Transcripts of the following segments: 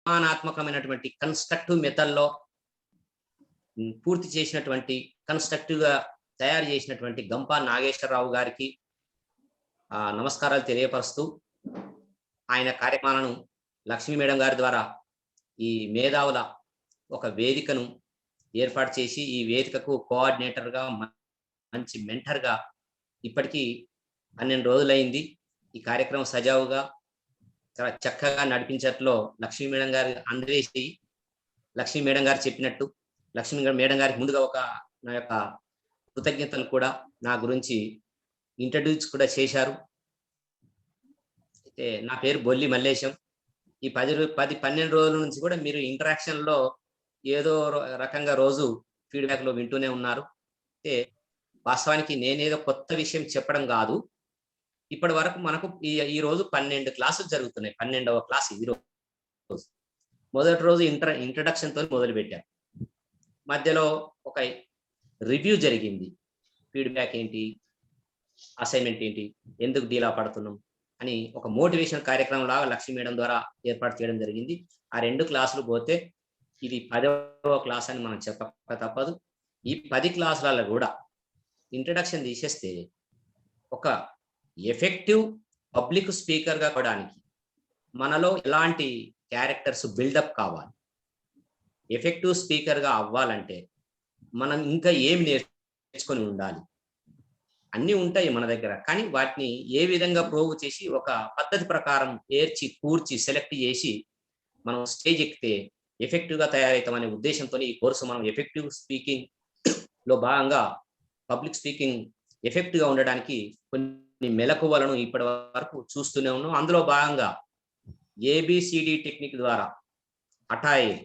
నిర్మాణాత్మకమైనటువంటి constructive మెథడ్లో పూర్తి చేసినటువంటి కన్స్ట్రక్టివ్గా తయారు చేసినటువంటి గంపా నాగేశ్వరరావు గారికి నమస్కారాలు తెలియపరుస్తూ ఆయన కార్యక్రమాలను లక్ష్మీ మేడం గారి ద్వారా ఈ మేధావుల ఒక వేదికను ఏర్పాటు చేసి ఈ వేదికకు కోఆర్డినేటర్గా మంచి మెంటర్గా ఇప్పటికీ 12 రోజులైంది. ఈ కార్యక్రమం సజావుగా చాలా చక్కగా నడిపించట్లో లక్ష్మీ మేడం గారు అందజేసి లక్ష్మీ మేడం గారు చెప్పినట్టు లక్ష్మీ మేడం గారికి ముందుగా ఒక నా యొక్క కృతజ్ఞతలు కూడా నా గురించి ఇంట్రడ్యూస్ కూడా చేశారు. అయితే నా పేరు బొల్లి మల్లేశం. ఈ 10-12 రోజుల నుంచి కూడా మీరు ఇంటరాక్షన్లో ఏదో రకంగా రోజు ఫీడ్బ్యాక్లో వింటూనే ఉన్నారు. అయితే వాస్తవానికి నేనేదో కొత్త విషయం చెప్పడం కాదు. ఇప్పటి వరకు మనకు ఈ రోజు 12 క్లాసులు జరుగుతున్నాయి. 12వ క్లాస్ ఈ రోజు. మొదటి రోజు ఇంట్రడక్షన్ తో మొదలు పెట్టాం. మధ్యలో ఒక రివ్యూ జరిగింది. ఫీడ్బ్యాక్ ఏంటి, అసైన్మెంట్ ఏంటి, ఎందుకు డీలా పడుతున్నాం అని ఒక మోటివేషన్ కార్యక్రమం లాగా లక్ష్మీ మేడం ద్వారా ఏర్పాటు చేయడం జరిగింది. ఆ 2 క్లాసులు పోతే ఇది 10వ క్లాస్ అని మనం చెప్పక తప్పదు. ఈ 10 క్లాసులలో కూడా ఇంట్రడక్షన్ తీసేస్తే ఒక ఎఫెక్టివ్ పబ్లిక్ స్పీకర్గా కావడానికి మనలో ఎలాంటి క్యారెక్టర్స్ బిల్డప్ కావాలి, ఎఫెక్టివ్ స్పీకర్గా అవ్వాలంటే మనం ఇంకా ఏమి నేర్చుకొని ఉండాలి, అన్నీ ఉంటాయి మన దగ్గర. కానీ వాటిని ఏ విధంగా ప్రోవ్ చేసి ఒక పద్ధతి ప్రకారం కూర్చి సెలెక్ట్ చేసి మనం స్టేజ్ ఎక్కితే ఎఫెక్టివ్గా తయారవుతామనే ఉద్దేశంతో ఈ కోర్సు మనం ఎఫెక్టివ్ స్పీకింగ్ లో భాగంగా పబ్లిక్ స్పీకింగ్ ఎఫెక్టివ్గా ఉండడానికి కొన్ని మెలకువలను ఇప్పటి వరకు చూస్తూనే ఉన్నాం. అందులో భాగంగా ABCD టెక్నిక్ ద్వారా attire,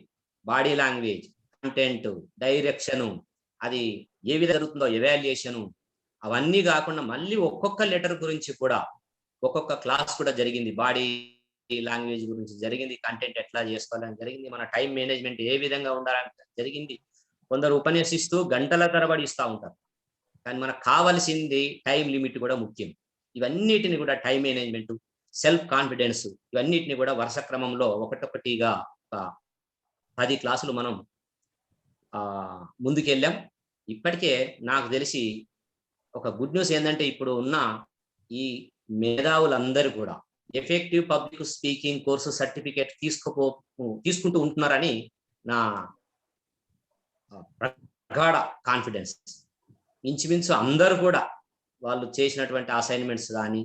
body language, content, direction, అది ఏ విధంగా జరుగుతుందో ఎవాల్యుయేషను, అవన్నీ కాకుండా మళ్ళీ ఒక్కొక్క లెటర్ గురించి కూడా ఒక్కొక్క క్లాస్ కూడా జరిగింది. బాడీ లాంగ్వేజ్ గురించి జరిగింది, కంటెంట్ ఎట్లా చేసుకోవాలని జరిగింది, మన టైం మేనేజ్మెంట్ ఏ విధంగా ఉండాలని జరిగింది. కొందరు ఉపన్యసిస్తూ గంటల తరబడి ఇస్తూ ఉంటారు, కానీ మనకు కావాల్సింది టైం లిమిట్ కూడా ముఖ్యం. ఇవన్నిటిని కూడా టైం మేనేజ్మెంట్, సెల్ఫ్ కాన్ఫిడెన్స్, ఇవన్నిటిని కూడా వరుస క్రమంలో ఒకటొకటిగా 10 క్లాసులు మనం ముందుకెళ్ళాం. ఇప్పటికే నాకు తెలిసి ఒక గుడ్ న్యూస్ ఏంటంటే ఇప్పుడు ఉన్న ఈ మేధావులందరూ కూడా effective public speaking course certificate తీసుకుంటూ ఉంటున్నారని నా ప్రగాఢ కాన్ఫిడెన్స్. ఇంచుమించు అందరూ కూడా వాళ్ళు చేసినటువంటి అసైన్మెంట్స్ కానీ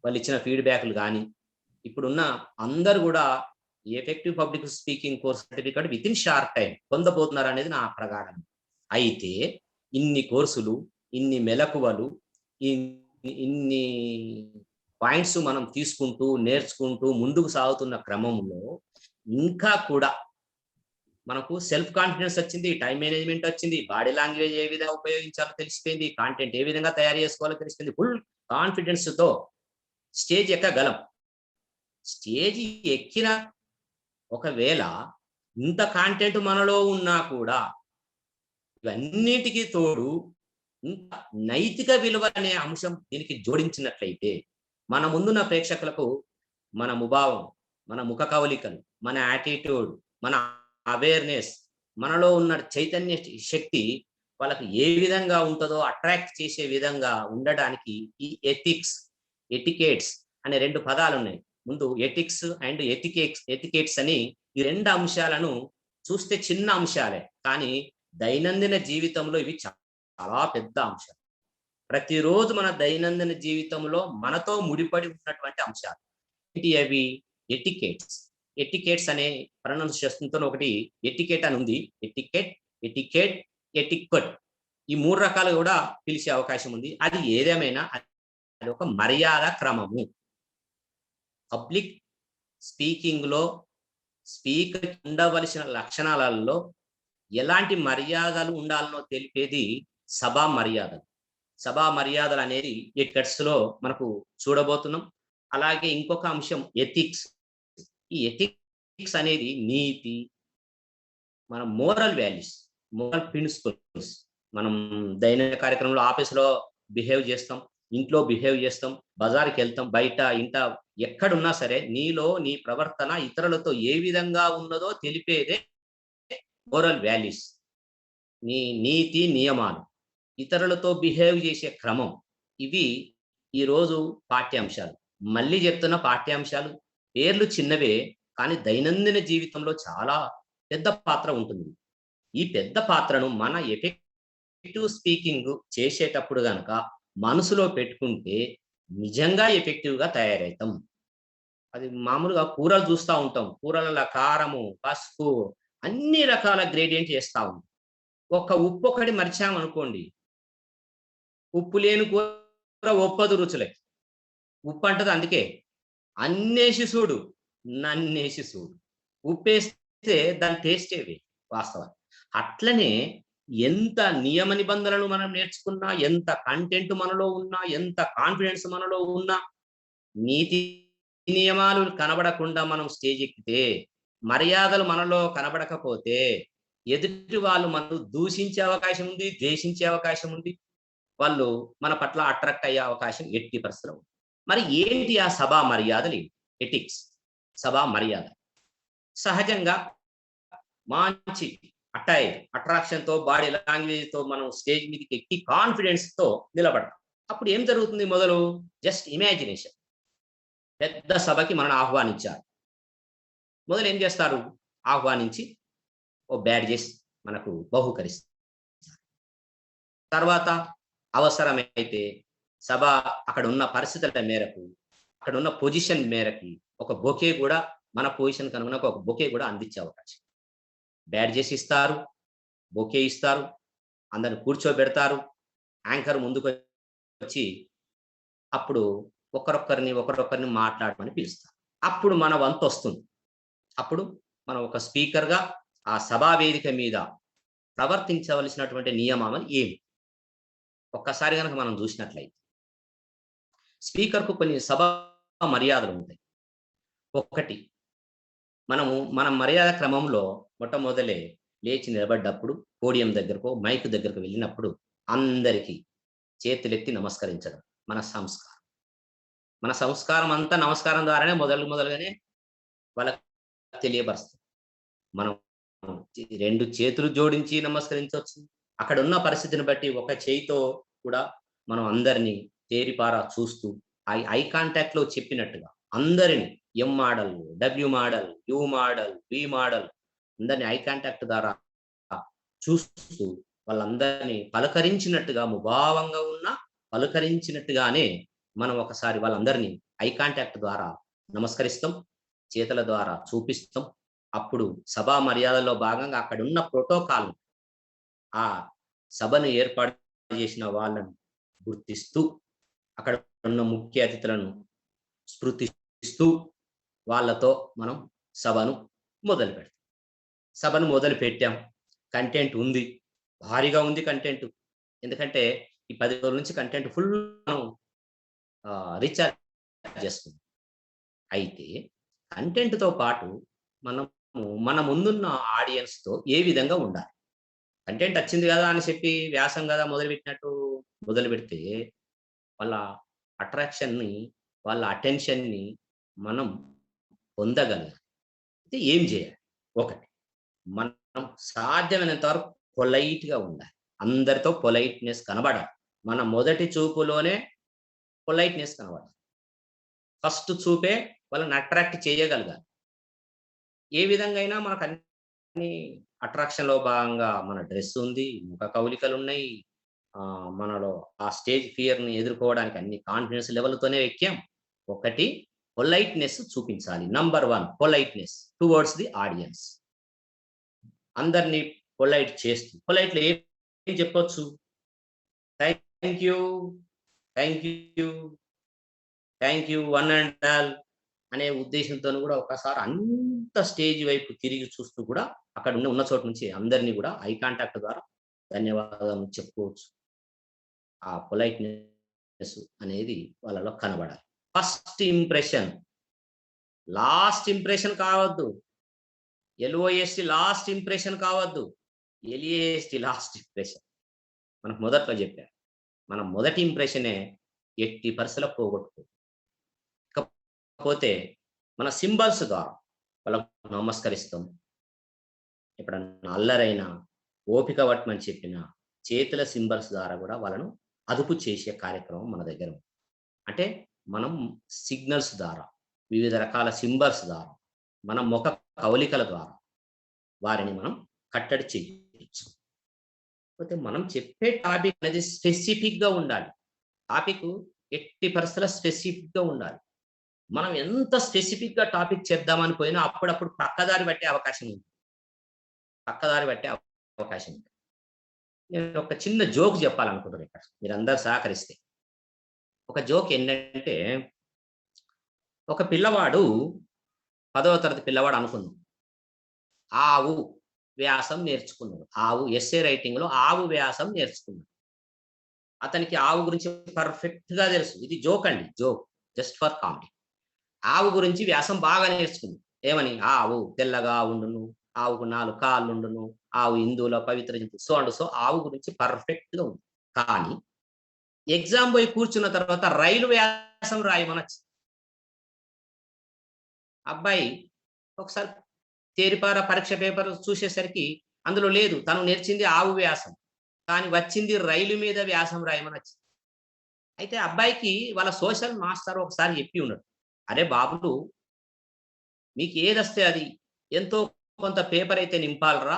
వాళ్ళు ఇచ్చిన ఫీడ్బ్యాక్లు కానీ ఇప్పుడున్న అందరూ కూడా effective public speaking course certificate with in short time పొందబోతున్నారు అనేది నా ప్రగాఢం. అయితే ఇన్ని కోర్సులు, ఇన్ని మెలకువలు, ఇన్ని పాయింట్స్ మనం తీసుకుంటూ నేర్చుకుంటూ ముందుకు సాగుతున్న క్రమంలో ఇంకా కూడా మనకు సెల్ఫ్ కాన్ఫిడెన్స్ వచ్చింది, టైం మేనేజ్మెంట్ వచ్చింది, బాడీ లాంగ్వేజ్ ఏ విధంగా ఉపయోగించాలో తెలిసిపోయింది, కాంటెంట్ ఏ విధంగా తయారు చేసుకోవాలో తెలిసిపోయింది. ఫుల్ కాన్ఫిడెన్స్ తో స్టేజ్ ఎక్కగలం. స్టేజ్ ఎక్కిన ఒకవేళ ఇంత కాంటెంట్ మనలో ఉన్నా కూడా ఇవన్నిటికీ తోడు ఇంకా నైతిక విలువ అనే అంశం దీనికి జోడించినట్లయితే మన ముందున్న ప్రేక్షకులకు మన ముభావం, మన ముఖ కవలికలు, మన యాటిట్యూడ్, మన అవేర్నెస్, మనలో ఉన్న చైతన్య శక్తి వాళ్ళకి ఏ విధంగా ఉంటుందో అట్రాక్ట్ చేసే విధంగా ఉండడానికి ఈ ఎటికేట్స్ అనే 2 పదాలు ఉన్నాయి. ముందు ఎథిక్స్ అండ్ ఎటికేట్స్ అని ఈ 2 అంశాలను చూస్తే చిన్న అంశాలే, కానీ దైనందిన జీవితంలో ఇవి చాలా పెద్ద అంశాలు. ప్రతిరోజు మన దైనందిన జీవితంలో మనతో ముడిపడి ఉన్నటువంటి అంశాలు ఏంటి అవి? ఎటికేట్స్ అనే ప్రొనౌన్సియేషన్తో ఒకటి ఎటికెట్ అని ఉంది. ఎటికెట్, ఈ 3 రకాలు కూడా పిలిచే అవకాశం ఉంది. అది ఏదేమైనా అది ఒక మర్యాద క్రమము. పబ్లిక్ స్పీకింగ్ లో స్పీకర్ ఉండవలసిన లక్షణాలలో ఎలాంటి మర్యాదలు ఉండాలనో తెలిపేది సభా మర్యాదలు. సభా మర్యాదలు అనేది ఎటికెట్స్ లో మనకు చూడబోతున్నాం. అలాగే ఇంకొక అంశం ఎథిక్స్. ఈ ఎథిక్స్ అనేది నీతి, మన మోరల్ వాల్యూస్, మోరల్ ప్రిన్సిపల్స్. మనం దైనందిన కార్యక్రమంలో ఆఫీసులో బిహేవ్ చేస్తాం, ఇంట్లో బిహేవ్ చేస్తాం, బజార్‌కి వెళ్తాం, బయట ఇంట ఎక్కడున్నా సరే నీలో నీ ప్రవర్తన ఇతరులతో ఏ విధంగా ఉన్నదో తెలిపేదే మోరల్ వాల్యూస్. నీ నీతి నియమాలు, ఇతరులతో బిహేవ్ చేసే క్రమం, ఇవి ఈరోజు పాఠ్యాంశాలు. మళ్ళీ చెప్తున్న పాఠ్యాంశాలు పేర్లు చిన్నవే, కానీ దైనందిన జీవితంలో చాలా పెద్ద పాత్ర ఉంటుంది. ఈ పెద్ద పాత్రను మన ఎఫెక్టివ్ స్పీకింగ్ చేసేటప్పుడు గనక మనసులో పెట్టుకుంటే నిజంగా ఎఫెక్టివ్‌గా తయారైతాం. అది మామూలుగా కూరలు చూస్తా ఉంటాం. కూరలలో కారము, పసుపు అన్ని రకాల గ్రేడియంట్ ఏస్తా ఉంటాం. ఒక్క ఉప్పొక్కటి మరిచామనుకోండి, ఉప్పు లేని కూర ఒప్పదు రుచులకి. ఉప్పంటది అందుకే, "అన్నేసి సూడు, నన్నేసి సూడు." ఉప్పేస్తే దాని టేస్టే వేరు వాస్తవానికి. అట్లనే ఎంత నియమ నిబంధనలు మనం నేర్చుకున్నా, ఎంత కంటెంట్ మనలో ఉన్నా, ఎంత కాన్ఫిడెన్స్ మనలో ఉన్నా, నీతి నియమాలు కనబడకుండా మనం స్టేజ్ ఎక్కితే, మర్యాదలు మనలో కనబడకపోతే, ఎదుటి వాళ్ళు మనల్ని దూషించే అవకాశం ఉంది, ద్వేషించే అవకాశం ఉంది. వాళ్ళు మన పట్ల అట్రాక్ట్ అయ్యే అవకాశం ఎట్టి పరిస్థితిలో ఉంది. మరి ఏంటి ఆ సభా మర్యాదలేంటి? ఎథిక్స్, సభా మర్యాద. సహజంగా మంచి అట్రాక్షన్‌తో, బాడీ లాంగ్వేజ్‌తో మనం స్టేజ్ మీదకి ఎక్కి కాన్ఫిడెన్స్‌తో నిలబడతాం. అప్పుడు ఏం జరుగుతుంది మొదలు? Just imagination. పెద్ద సభకి మనల్ని ఆహ్వానించారు. మొదలు ఏం చేస్తారు? ఆహ్వానించి ఓ బ్యాడ్జెస్ మనకు బహూకరిస్తారు. తర్వాత అవసరమైతే సభ అక్కడ ఉన్న పరిస్థితుల మేరకు, అక్కడున్న పొజిషన్ మేరకి ఒక బొకే గూడా మన పొజిషన్‌కి అనుగుణంగా ఒక బొకే గూడా అందించే అవకాశం. బ్యాడ్జెస్ ఇస్తారు, బొకే ఇస్తారు, అందరిని కూర్చోబెడతారు. యాంకర్ ముందుకొచ్చి అప్పుడు ఒకరొకరిని మాట్లాడమని పిలుస్తారు. అప్పుడు మన వంతొస్తుంది. అప్పుడు మనం ఒక స్పీకర్‌గా ఆ సభా వేదిక మీద ప్రవర్తించవలసినటువంటి నియమావళి ఏమి? ఒక్కసారి గనక మనం చూసినట్లయితే, స్పీకర్‌కు కొన్ని సభా మర్యాదలుంటాయి. ఒకటి, మన మర్యాద క్రమంలో మొట్టమొదలే లేచి నిలబడ్డప్పుడు, పోడియం దగ్గరకో, మైక్ దగ్గరకు వెళ్ళినప్పుడు అందరికీ చేతులెత్తి నమస్కరించడం మన సంస్కారం. మన సంస్కారం అంతా నమస్కారం ద్వారానే మొదలుగానే వాళ్ళకి తెలియబరుస్తుంది. మనం 2 చేతులు జోడించి నమస్కరించొచ్చు. అక్కడున్న పరిస్థితిని బట్టి ఒక చేయితో కూడా మనం అందరిని తేరిపారా చూస్తూ ఐ కాంటాక్ట్‌లో చెప్పినట్టుగా అందరిని M model, W model, U model, V model అందరిని ఐ కాంటాక్ట్ ద్వారా చూస్తూ వాళ్ళందరినీ పలకరించినట్టుగా ముభావంగా ఉన్న పలకరించినట్టుగానే మనం ఒకసారి వాళ్ళందరినీ ఐ కాంటాక్ట్ ద్వారా నమస్కరిస్తాం. చేతుల ద్వారా చూపిస్తాం. అప్పుడు సభా మర్యాదల్లో భాగంగా అక్కడున్న ప్రోటోకాల్ ఆ సభను ఏర్పాటు చేసిన వాళ్ళను గుర్తిస్తూ, అక్కడ ఉన్న ముఖ్య అతిథులను స్పృతిస్తూ వాళ్ళతో మనం సభను మొదలుపెడతాం. సభను మొదలుపెట్టాం. కంటెంట్ ఉంది. భారీగా ఉంది కంటెంట్. ఎందుకంటే ఈ 10 రోజుల నుంచి కంటెంట్ ఫుల్ మనం రీచార్జ్ చేసుకున్నాం. అయితే కంటెంట్‌తో పాటు మనము మన ముందున్న ఆడియన్స్‌తో ఏ విధంగా ఉండాలి? కంటెంట్ వచ్చింది గదా! అని చెప్పి వ్యాసం గదా! మొదలుపెట్టినట్టు మొదలుపెడితే వాళ్ళ అట్రాక్షన్‌ని, వాళ్ళ అటెన్షన్‌ని మనం పొందగలగాలి. అయితే ఏం జేయాలి? ఒకటి, మనం సాధ్యమైనంత వరకు పొలైట్‌గా ఉండాలి. అందరితో పొలైట్‌నెస్ కనబడాలి. మన మొదటి చూపులోనే పొలైట్‌నెస్ కనబడాలి. ఫస్ట్ చూపే వాళ్ళని అట్రాక్ట్ చేయగలగాలి. ఏ విధంగా అయినా మనకన్నీ అట్రాక్షన్‌లో భాగంగా మన డ్రెస్ ఉంది, ముఖ కవళికలున్నాయి. మనలో ఆ స్టేజ్ ఫియర్‌ని ఎదుర్కోవడానికి అన్ని కాన్ఫిడెన్స్ లెవెల్‌తోనే ఎక్కాం. ఒకటి, పొలైట్‌నెస్ చూపించాలి. Number 1 politeness towards the audience. అందరిని పొలైట్‌లో ఏం చెప్పొచ్చు? Thank you, thank you, thank you one and all అనే ఉద్దేశంతోని గూడా ఒకసారి అంత స్టేజ్ వైపు తిరిగి చూస్తూ కూడా అక్కడ ఉన్న చోటు నుంచి అందరిని గూడా ఐ కాంటాక్ట్ ద్వారా ధన్యవాదాలు చెప్పుకోవచ్చు. ఆ పొలైట్‌నెస్ అనేది వాళ్ళలో కనబడాలి. ఫస్ట్ ఇంప్రెషన్, లాస్ట్ ఇంప్రెషన్ కావద్దు. ఎల్ఓఎస్‌టి లాస్ట్ ఇంప్రెషన్ కావద్దు. ఎల్ఏఎస్‌టి లాస్ట్ ఇంప్రెషన్. మనకు మొదట్లో జెప్పారు. మన మొదటి ఇంప్రెషనే ఎట్టి పరిస్థితుల్లో పోగొట్టుకో. ఇకపోతే మన సింబల్స్ ద్వారా వాళ్ళకు నమస్కరిస్తాం. ఎప్పుడన్నా అల్లరైనా, ఓపిక పట్టమని చెప్పిన చేతుల సింబల్స్ ద్వారా కూడా వాళ్ళను అదుపు చేసే కార్యక్రమం మన దగ్గర ఉంది. అంటే మనం సిగ్నల్స్ ద్వారా, వివిధ రకాల సింబల్స్ ద్వారా, మన ముఖ కవలికల ద్వారా వారిని మనం కట్టడి చేయొచ్చు. కాకపోతే మనం చెప్పే టాపిక్ అనేది స్పెసిఫిక్‌గా ఉండాలి. టాపిక్ ఎట్టి పరిస్థితుల్లో స్పెసిఫిక్‌గా ఉండాలి. మనం ఎంత స్పెసిఫిక్‌గా టాపిక్ చెప్దామని పోయినా అప్పుడప్పుడు పక్కదారి పట్టే అవకాశం ఉంది. పక్కదారి పట్టే అవకాశం ఉంది. నేను ఒక చిన్న జోక్ చెప్పాలనుకుంటున్నా ఇక్కడ. మీరందరూ సహకరిస్తే. ఒక జోక్ ఏంటంటే, ఒక పిల్లవాడు 10వ తరగతి పిల్లవాడు అనుకుందాం. ఆవు వ్యాసం నేర్చుకున్నాడు. ఆవు ఎస్సే రైటింగ్‌లో ఆవు వ్యాసం నేర్చుకున్నాడు. అతనికి ఆవు గురించి పర్ఫెక్ట్‌గా తెలుసు. ఇది జోక్ అండి. జోక్. Just for comedy. ఆవు గురించి వ్యాసం బాగా నేర్చుకుంది. ఏమని? ఆవు తెల్లగా ఉండును. ఆవుకు 4 కాళ్ళుండును. ఆవు హిందువుల పవిత్ర జంతువు. సో అండ్ సో ఆవు గురించి పర్ఫెక్ట్‌గా ఉంది. కానీ ఎగ్జామ్ పోయి కూర్చున్న తర్వాత రైలు వ్యాసం రాయమనొచ్చింది. అబ్బాయి ఒకసారి తేరిపార పరీక్ష పేపర్ చూసేసరికి అందులో లేదు. తను నేర్చింది ఆవు వ్యాసం. కానీ వచ్చింది రైలు మీద వ్యాసం రాయమనొచ్చింది. అయితే అబ్బాయికి వాళ్ళ సోషల్ మాస్టర్ ఒకసారి చెప్పి ఉన్నాడు. "అరే బాబు! మీకు ఏదొస్తే అది ఎంతో కొంత పేపర్ అయితే నింపాలిరా.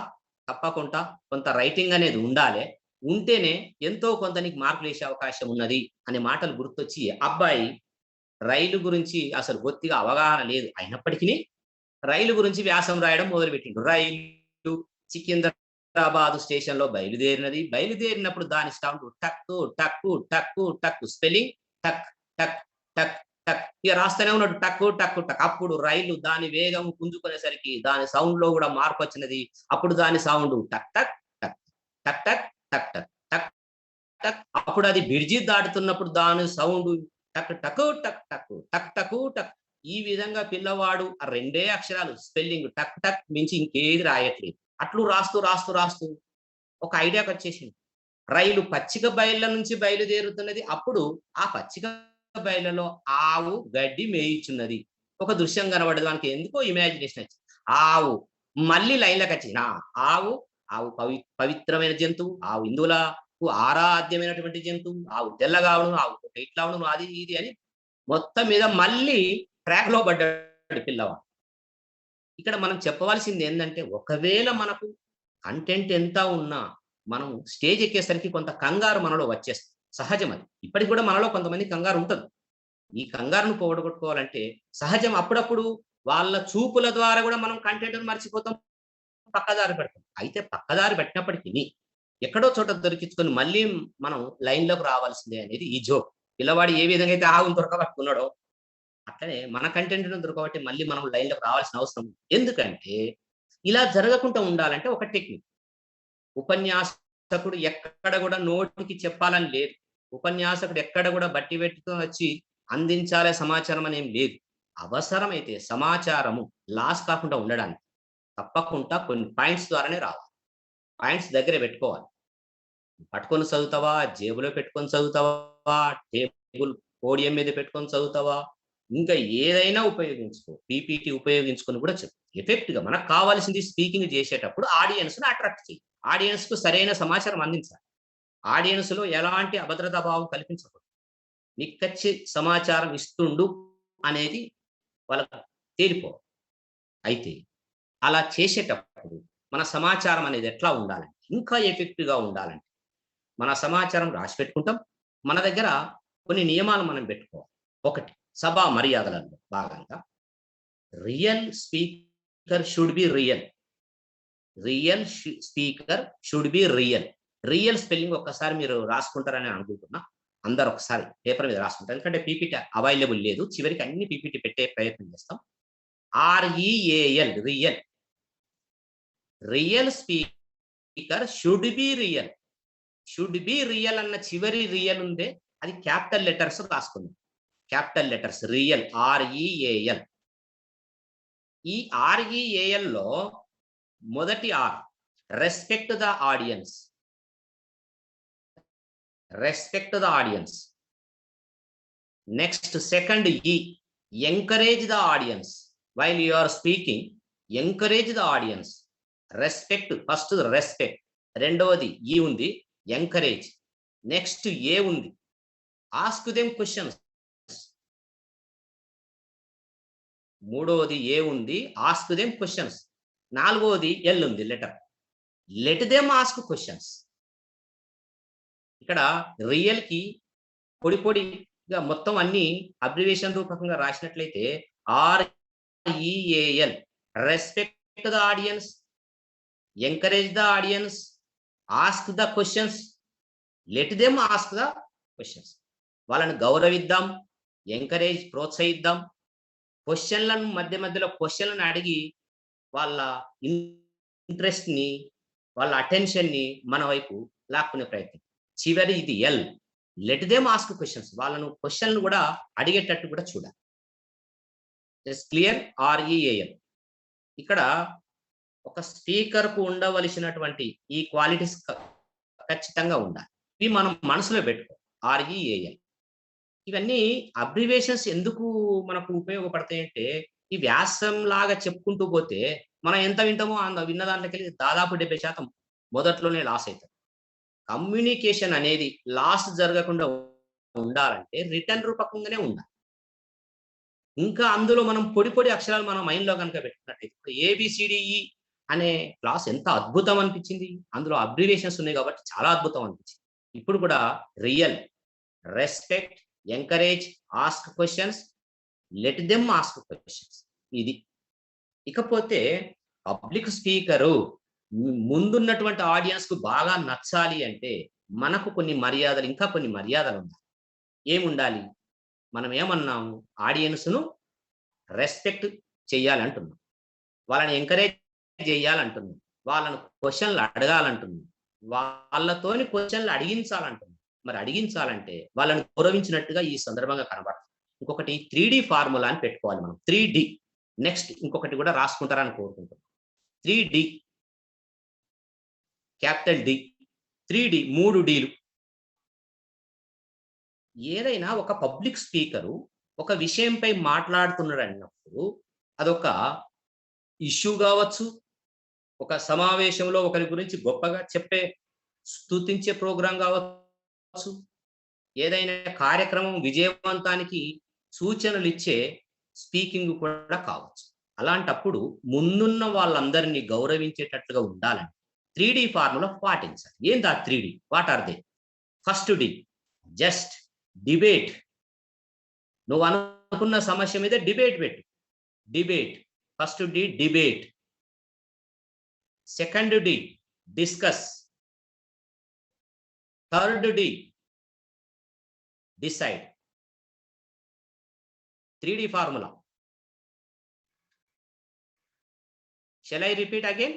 తప్పకుండా కొంత రైటింగ్ అనేది ఉండాలే. ఉంటేనే ఎంతో కొంత నీకు మార్కులేసే అవకాశం ఉన్నది" అనే మాటలు గుర్తొచ్చి అబ్బాయి రైలు గురించి అసలు బొత్తిగా అవగాహన లేదు. అయినప్పటికిని రైలు గురించి వ్యాసం రాయడం మొదలుపెట్టిండు. రైలు సికింద్రాబాద్ స్టేషన్‌లో బయలుదేరినది. బయలుదేరినప్పుడు దాని sound tuck, tuck, tuck, tuck spelling టక్, టక్, టక్, టక్. ఇగ రాస్తూనే ఉన్నాడు. టక్కు, టక్కు, టక్. అప్పుడు రైలు దాని వేగం పుంజుకునేసరికి దాని సౌండ్‌లో గూడా మార్పొచ్చినది. అప్పుడు దాని సౌండు టక్, టక్, టక్, టక్, టక్, టక్, టక్, టక్, టక్. అప్పుడు అది బ్రిడ్జి దాటుతున్నప్పుడు దాని సౌండు టక్, టకు, టక్, టకు, టక్, టకు, టక్. ఈ విధంగా పిల్లవాడు ఆ 2 అక్షరాలు స్పెల్లింగ్ టక్, టక్ మించి ఇంకేది రాయట్లేదు. అట్లు రాస్తూ, రాస్తూ, రాస్తూ ఒక ఐడియాకొచ్చేసింది. రైలు పచ్చిక బయళ్ళ నుంచి బయలుదేరుతున్నది. అప్పుడు ఆ పచ్చిక బయళ్ళలో ఆవు గడ్డి మేయుచున్నది. ఒక దృశ్యం కనబడ్డది. వానికి ఎందుకో ఇమాజినేషన్ వచ్చింది. ఆవు మళ్ళీ లైన్‌లోకొచ్చింది. ఆవు, ఆవు పవిత్రమైన జంతువు. ఆవు హిందువులకు ఆరాధ్యమైనటువంటి జంతువు. ఆవు తెల్లగా ఉండును, ఆవు ఇట్లా ఉండును, అది ఇది అని మొత్తం మీద మళ్ళీ ట్రాక్‌లో పడ్డాడు పిల్లవాడు. ఇక్కడ మనం చెప్పవలసింది ఏందంటే, ఒకవేళ మనకు కంటెంట్ ఎంత ఉన్నా, మనం స్టేజ్ ఎక్కేసరికి కొంత కంగారు మనలో వచ్చేస్తుంది. సహజం అది. ఇప్పటికి కూడా మనలో కొంతమందికి కంగారు ఉంటది. ఈ కంగారును పోగొట్టుకోవాలంటే సహజం. అప్పుడప్పుడు వాళ్ళ చూపుల ద్వారా కూడా మనం కంటెంట్‌ని మర్చిపోతాం. పక్కదారి పెడతాం. అయితే పక్కదారి పెట్టినప్పటికిని ఎక్కడో చోట దొరికించుకొని మళ్ళీ మనం లైన్‌లోకి రావాల్సిందే అనేది ఈ జోక్. పిల్లవాడు ఏ విధంగా అయితే ఆవును దొరకబట్టుకున్నాడో అట్లనే మన కంటెంట్‌ను దొరకబట్టి మళ్ళీ మనం లైన్‌లోకి రావాల్సిన అవసరం ఉంది. ఎందుకంటే, ఇలా జరగకుండా ఉండాలంటే ఒక టెక్నిక్. ఉపన్యాసకుడు ఎక్కడ గూడా నోటికి చెప్పాలని లేదు. ఉపన్యాసకుడు ఎక్కడ గూడా బట్టి పెట్టుకొనొచ్చి అందించాలే సమాచారం అనేం లేదు. అవసరమైతే సమాచారము లాస్ కాకుండా ఉండడానికి తప్పకుండా కొన్ని పాయింట్స్ ద్వారానే రావాలి. పాయింట్స్ దగ్గర పెట్టుకోవాలి. పట్టుకొని చదువుతావా? జేబులో పెట్టుకొని చదువుతావా? టేబుల్ పోడియం మీద పెట్టుకొని చదువుతావా? ఇంకా ఏదైనా ఉపయోగించుకో. పీపీటీ ఉపయోగించుకొని కూడా చెప్పు. ఎఫెక్ట్‌గా మనకు కావాల్సింది స్పీకింగ్ చేసేటప్పుడు ఆడియన్స్‌ని అట్రాక్ట్ చెయ్యి. ఆడియన్స్‌కు సరైన సమాచారం అందించాలి. ఆడియన్స్‌లో ఎలాంటి అభద్రతా భావం కల్పించకూడదు. నిక్కచ్చి సమాచారం ఇస్తుండు అనేది వాళ్ళకి తేలిపోవాలి. అయితే అలా చేసేటప్పుడు మన సమాచారం అనేది ఎట్లా ఉండాలంటే, ఇంకా ఎఫెక్టివ్‌గా ఉండాలంటే, మన సమాచారం రాసిపెట్టుకుంటాం. మన దగ్గర కొన్ని నియమాలు మనం పెట్టుకోవాలి. ఒకటి సభా మర్యాదలలో భాగంగా real speaker should be real. Speaker should be real. Real spelling ఒక్కసారి మీరు రాసుకుంటారని అనుకుంటున్నా. అందరూ ఒకసారి పేపర్ మీద రాసుకుంటారు. ఎందుకంటే పీపీటీ అవైలబుల్ లేదు. చివరికి అన్ని పీపీటీ పెట్టే ప్రయత్నం చేస్తాం. R E A L real. Real speaker should be real. Should be real అన్న చివరి రియల్ ఉందే అది క్యాపిటల్ లెటర్స్ రాసుకుందాం. Capital letters real R E A L. ఈ ఆర్‌ఈఏఎల్‌లో మొదటి R respect the audience. Respect the audience. Next second E, encourage the audience while you are speaking. Encourage the audience. Respect, first respect, రెండవది E ఉంది encourage, next ఏ ఉంది ask them questions, మూడవది ఏ ఉంది ask them questions, నాలుగవది L ఉంది letter, let them ask questions. ఇక్కడ real కి పొడి పొడిగా మొత్తం అన్ని అబ్రివేషన్ రూపకంగా రాసినట్లయితే REAL, respect the audience, encourage the audience, ask the questions, let them ask the questions. వాళ్ళని గౌరవిద్దాం, ఎంకరేజ్ ప్రోత్సహిద్దాం, క్వశ్చన్లను మధ్య మధ్యలో క్వశ్చన్లను అడిగి వాళ్ళ ఇంట్రెస్ట్ ని, వాళ్ళ అటెన్షన్ ని మన వైపు లాక్కునే ప్రయత్నం. చివరి ఇది L, let them ask questions. వాళ్ళను క్వశ్చన్లు కూడా అడిగేటట్టు కూడా చూడాలి. క్లియర్? REAL. ఇక్కడ ఒక స్పీకర్ కు ఉండవలసినటువంటి ఈ క్వాలిటీస్ ఖచ్చితంగా ఉండాలి. ఇవి మనం మనసులో పెట్టుకో. REAL. ఇవన్నీ అబ్రివేషన్స్ ఎందుకు మనకు ఉపయోగపడతాయి అంటే, ఈ వ్యాసం లాగా చెప్పుకుంటూ పోతే మనం ఎంత వింటామో విన్న దాంట్లోకి వెళ్ళి దాదాపు 70% మొదట్లోనే లాస్ అవుతాం. కమ్యూనికేషన్ అనేది లాస్ జరగకుండా ఉండాలంటే రిటర్న్ రూపకంగానే ఉండాలి. ఇంకా అందులో మనం పొడి పొడి అక్షరాలు మన మైండ్ లో కనుక పెట్టుకున్నట్టయితే, ఇప్పుడు ABCDE అనే క్లాస్ ఎంత అద్భుతం అనిపించింది. అందులో అబ్రివేషన్స్ ఉన్నాయి కాబట్టి చాలా అద్భుతం అనిపించింది. ఇప్పుడు కూడా real, respect, encourage, ask questions, let them ask questions. ఇది. ఇకపోతే పబ్లిక్ స్పీకరు ముందున్నటువంటి ఆడియన్స్ కు బాగా నచ్చాలి అంటే మనకు కొన్ని మర్యాదలు, ఇంకా కొన్ని మర్యాదలు ఉండాలి. ఏముండాలి? మనం ఏమన్నాము? ఆడియన్స్ ను రెస్పెక్ట్ చెయ్యాలంటున్నాం, వాళ్ళని ఎంకరేజ్ చేయాలంటున్నాం, వాళ్ళను క్వశ్చన్లు అడగాలంటున్నాం, వాళ్ళతోని క్వశ్చన్లు అడిగించాలంటున్నాం. మరి అడిగించాలంటే వాళ్ళని గౌరవించినట్టుగా ఈ సందర్భంగా కనబడుతుంది. ఇంకొకటి 3D ఫార్ములా అని పెట్టుకోవాలి మనం. 3D. నెక్స్ట్ ఇంకొకటి కూడా రాసుకుంటారని కోరుకుంటున్నాం. 3D, capital D, 3D, 3 Dలు. ఏదైనా ఒక పబ్లిక్ స్పీకరు ఒక విషయంపై మాట్లాడుతున్నాడు అన్నప్పుడు అదొక ఇష్యూ కావచ్చు, ఒక సమావేశంలో ఒకరి గురించి గొప్పగా చెప్పే స్తుతించే ప్రోగ్రాం కావచ్చు, ఏదైనా కార్యక్రమం విజయవంతానికి సూచనలు ఇచ్చే స్పీకింగ్ కూడా కావచ్చు. అలాంటప్పుడు ముందున్న వాళ్ళందరినీ గౌరవించేటట్లుగా ఉండాలని 3D ఫార్ములా పాటించాలి. ఏందా 3D? What are they? First D, just debate. నువ్వు అనుకున్న సమస్య మీద డిబేట్ పెట్టు. Debate. First D, debate. Second D, discuss. Third D, decide. 3D formula. Shall I repeat again?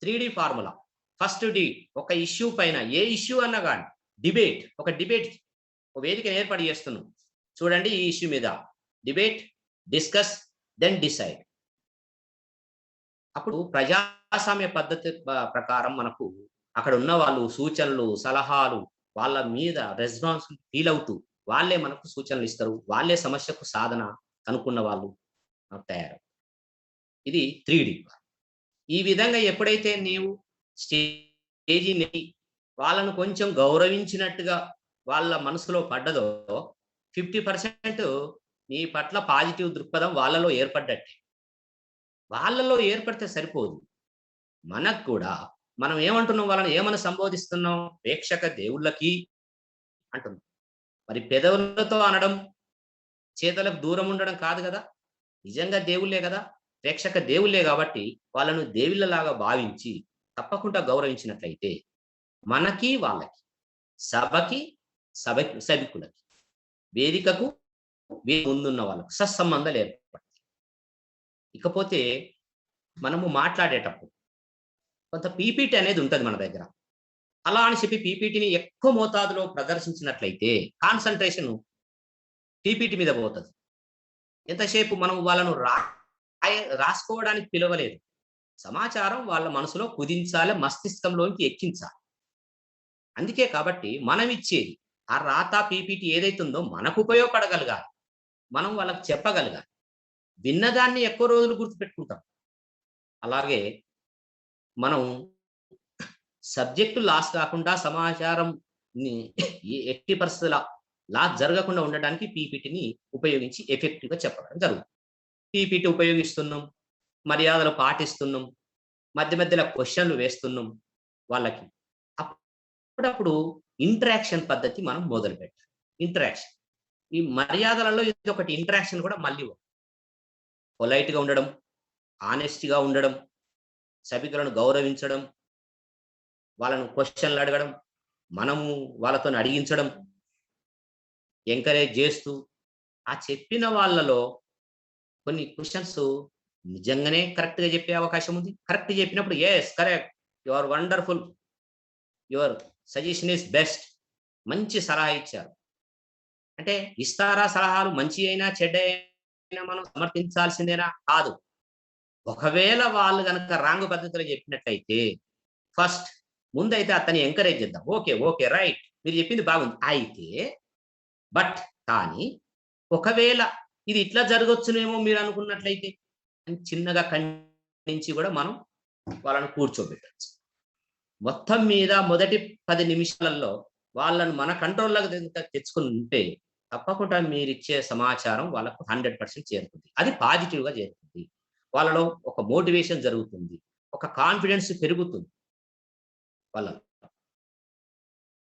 3D formula. First D, ఒక issue పైన, ఏ ఇష్యూ అన్నా కానీ డిబేట్, ఒక డిబేట్, ఒక వేదికను ఏర్పాటు చేస్తున్నాం. చూడండి, ఈ ఇష్యూ మీద డిబేట్, డిస్కస్, దెన్ డిసైడ్. అప్పుడు ప్రజాస్వామ్య పద్ధతి ప్రకారం మనకు అక్కడ ఉన్న వాళ్ళు సూచనలు, సలహాలు, వాళ్ళ మీద రెస్పాన్స్ ఫీల్ అవుతూ వాళ్ళే మనకు సూచనలు ఇస్తారు. వాళ్ళే సమస్యకు సాధన కనుక్కున్న వాళ్ళు తయారు. ఇది 3D. ఈ విధంగా ఎప్పుడైతే నీవు స్టేజీని వాళ్ళను కొంచెం గౌరవించినట్టుగా వాళ్ళ మనసులో పడ్డదో 50% నీ పట్ల పాజిటివ్ దృక్పథం వాళ్ళలో ఏర్పడ్డట్టే. వాళ్ళలో ఏర్పడితే సరిపోదు, మనకు కూడా మనం ఏమంటున్నాం, వాళ్ళని ఏమని సంబోధిస్తున్నాం? ప్రేక్షక దేవుళ్ళకి అంటున్నాం. మరి పెదవులతో అనడం, చేతలకు దూరం ఉండడం కాదు కదా. నిజంగా దేవుళ్ళే కదా, ప్రేక్షక దేవుళ్ళే కాబట్టి వాళ్ళను దేవుళ్ళలాగా భావించి తప్పకుండా గౌరవించినట్లయితే మనకి, వాళ్ళకి, సభకి, సభికులకి, వేదికకు, ముందున్న వాళ్ళకు సత్సంబంధాలు ఏర్పడతాయి. ఇకపోతే మనము మాట్లాడేటప్పుడు కొంత పీపీటీ అనేది ఉంటుంది మన దగ్గర. అలా అని చెప్పి పీపీటీని ఎక్కువ మోతాదులో ప్రదర్శించినట్లయితే కాన్సన్ట్రేషన్ పీపీటీ మీద పోతుంది. ఎంతసేపు మనం వాళ్ళను రాసుకోవడానికి పిలవలేదు, సమాచారం వాళ్ళ మనసులో కుదించాలి, మస్తిష్కంలోకి ఎక్కించాలి. అందుకే కాబట్టి మనం ఇచ్చేది ఆ రాత పీపీటీ ఏదైతుందో మనకు ఉపయోగపడగలగాలి. మనం వాళ్ళకి చెప్పగలగాలి. విన్నదాన్ని ఎక్కువ రోజులు గుర్తుపెట్టుకుంటాం. అలాగే మనం సబ్జెక్టు లాస్ కాకుండా సమాచారంని ఎట్టి పరిస్థితుల లాస్ జరగకుండా ఉండడానికి పీపీటీని ఉపయోగించి ఎఫెక్టివ్‌గా చెప్పడం జరుగుతుంది. పీపీటీ ఉపయోగిస్తున్నాం, మర్యాదలు పాటిస్తున్నాం, మధ్య మధ్యలో క్వెషన్‌లు వేస్తున్నాం వాళ్ళకి. అప్పుడప్పుడు ఇంటరాక్షన్ పద్ధతి మనం మొదలుపెట్టాలి. ఇంటరాక్షన్. ఈ మర్యాదలలో ఇదొకటి ఇంటరాక్షన్ కూడా మళ్ళీ పొలైట్‌గా ఉండడం, హానెస్ట్‌గా ఉండడం, సభికులను గౌరవించడం, వాళ్ళను క్వెషన్‌లు అడగడం, మనము వాళ్ళతోని అడిగించడం, ఎంకరేజ్ చేస్తూ, ఆ చెప్పిన వాళ్ళలో కొన్ని క్వెషన్స్ నిజంగానే కరెక్ట్‌గా చెప్పే అవకాశం ఉంది. కరెక్ట్ చెప్పినప్పుడు yes correct. You are wonderful. Your suggestion is best. మంచి సలహా ఇచ్చారు. అంటే ఇస్తారా సలహాలు మంచి అయినా, చెడ్డ అయినా మనం సమర్థించాల్సిందేనా? కాదు. ఒకవేళ వాళ్ళు గనక రాంగ్ పద్ధతిలో చెప్పినట్టయితే ఫస్ట్ ముందైతే అతన్ని ఎంకరేజ్ చేద్దాం. ఓకే. ఓకే. రైట్. మీరు చెప్పింది బాగుంది. అయితే బట్ కానీ ఒకవేళ ఇది ఇట్లా జరగొచ్చునేమో మీరనుకున్నట్లయితే అని చిన్నగా ఖండించి గూడా మనం వాళ్ళని కూర్చోబెట్టొచ్చు. మొత్తం మీద మొదటి 10 నిమిషాలలో వాళ్ళని మన కంట్రోల్‌లోకి గనుక తెచ్చుకుంటే తప్పకుండా మీరిచ్చే సమాచారం వాళ్ళకు 100% చేరుతుంది. అది పాజిటివ్‌గా చేరుతుంది. వాళ్ళలో ఒక మోటివేషన్ జరుగుతుంది. ఒక కాన్ఫిడెన్స్ పెరుగుతుంది. వాళ్ళలో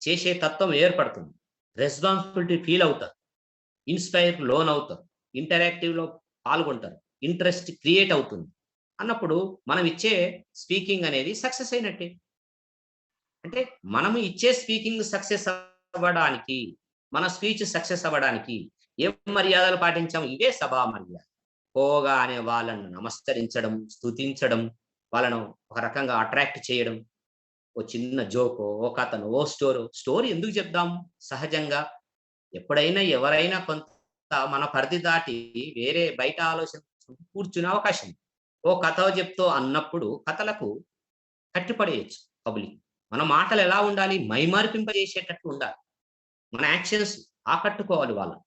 చేసే తత్వం ఏర్పడుతుంది. రెస్పాన్సిబిలిటీ ఫీల్ అవుతారు. ఇన్‌స్పైర్‌కి లోనవుతారు. ఇంటరాక్టివ్‌లో పాల్గొంటారు. ఇంట్రెస్ట్ క్రియేట్ అవుతుంది. అన్నప్పుడు మనం ఇచ్చే స్పీకింగ్ అనేది సక్సెస్ అయినట్టే. అంటే మనము ఇచ్చే స్పీకింగ్ సక్సెస్ అవ్వడానికి, మన స్పీచ్ సక్సెస్ అవ్వడానికి ఏం మర్యాదలు పాటించాం? ఇవే సభా మర్యాద. పోగానే వాళ్ళను నమస్కరించడం, స్తుతించడం, వాళ్ళను ఒక రకంగా అట్రాక్ట్ చేయడం. ఓ చిన్న జోకో, ఓ కథనో, ఓ స్టోరీ ఎందుకు చెప్దాం? సహజంగా ఎప్పుడైనా ఎవరైనా కొంత మన పరిధి దాటి వేరే బయట ఆలోచన కూర్చునే అవకాశం ఉంది. ఓ కథ చెప్తూ అన్నప్పుడు కథలకు కట్టిపడేయొచ్చు పబ్లిక్. మన మాటలు ఎలా ఉండాలి? మైమరిపింపజేసేటట్టు ఉండాలి. మన యాక్షన్స్ ఆకట్టుకోవాలి వాళ్ళని.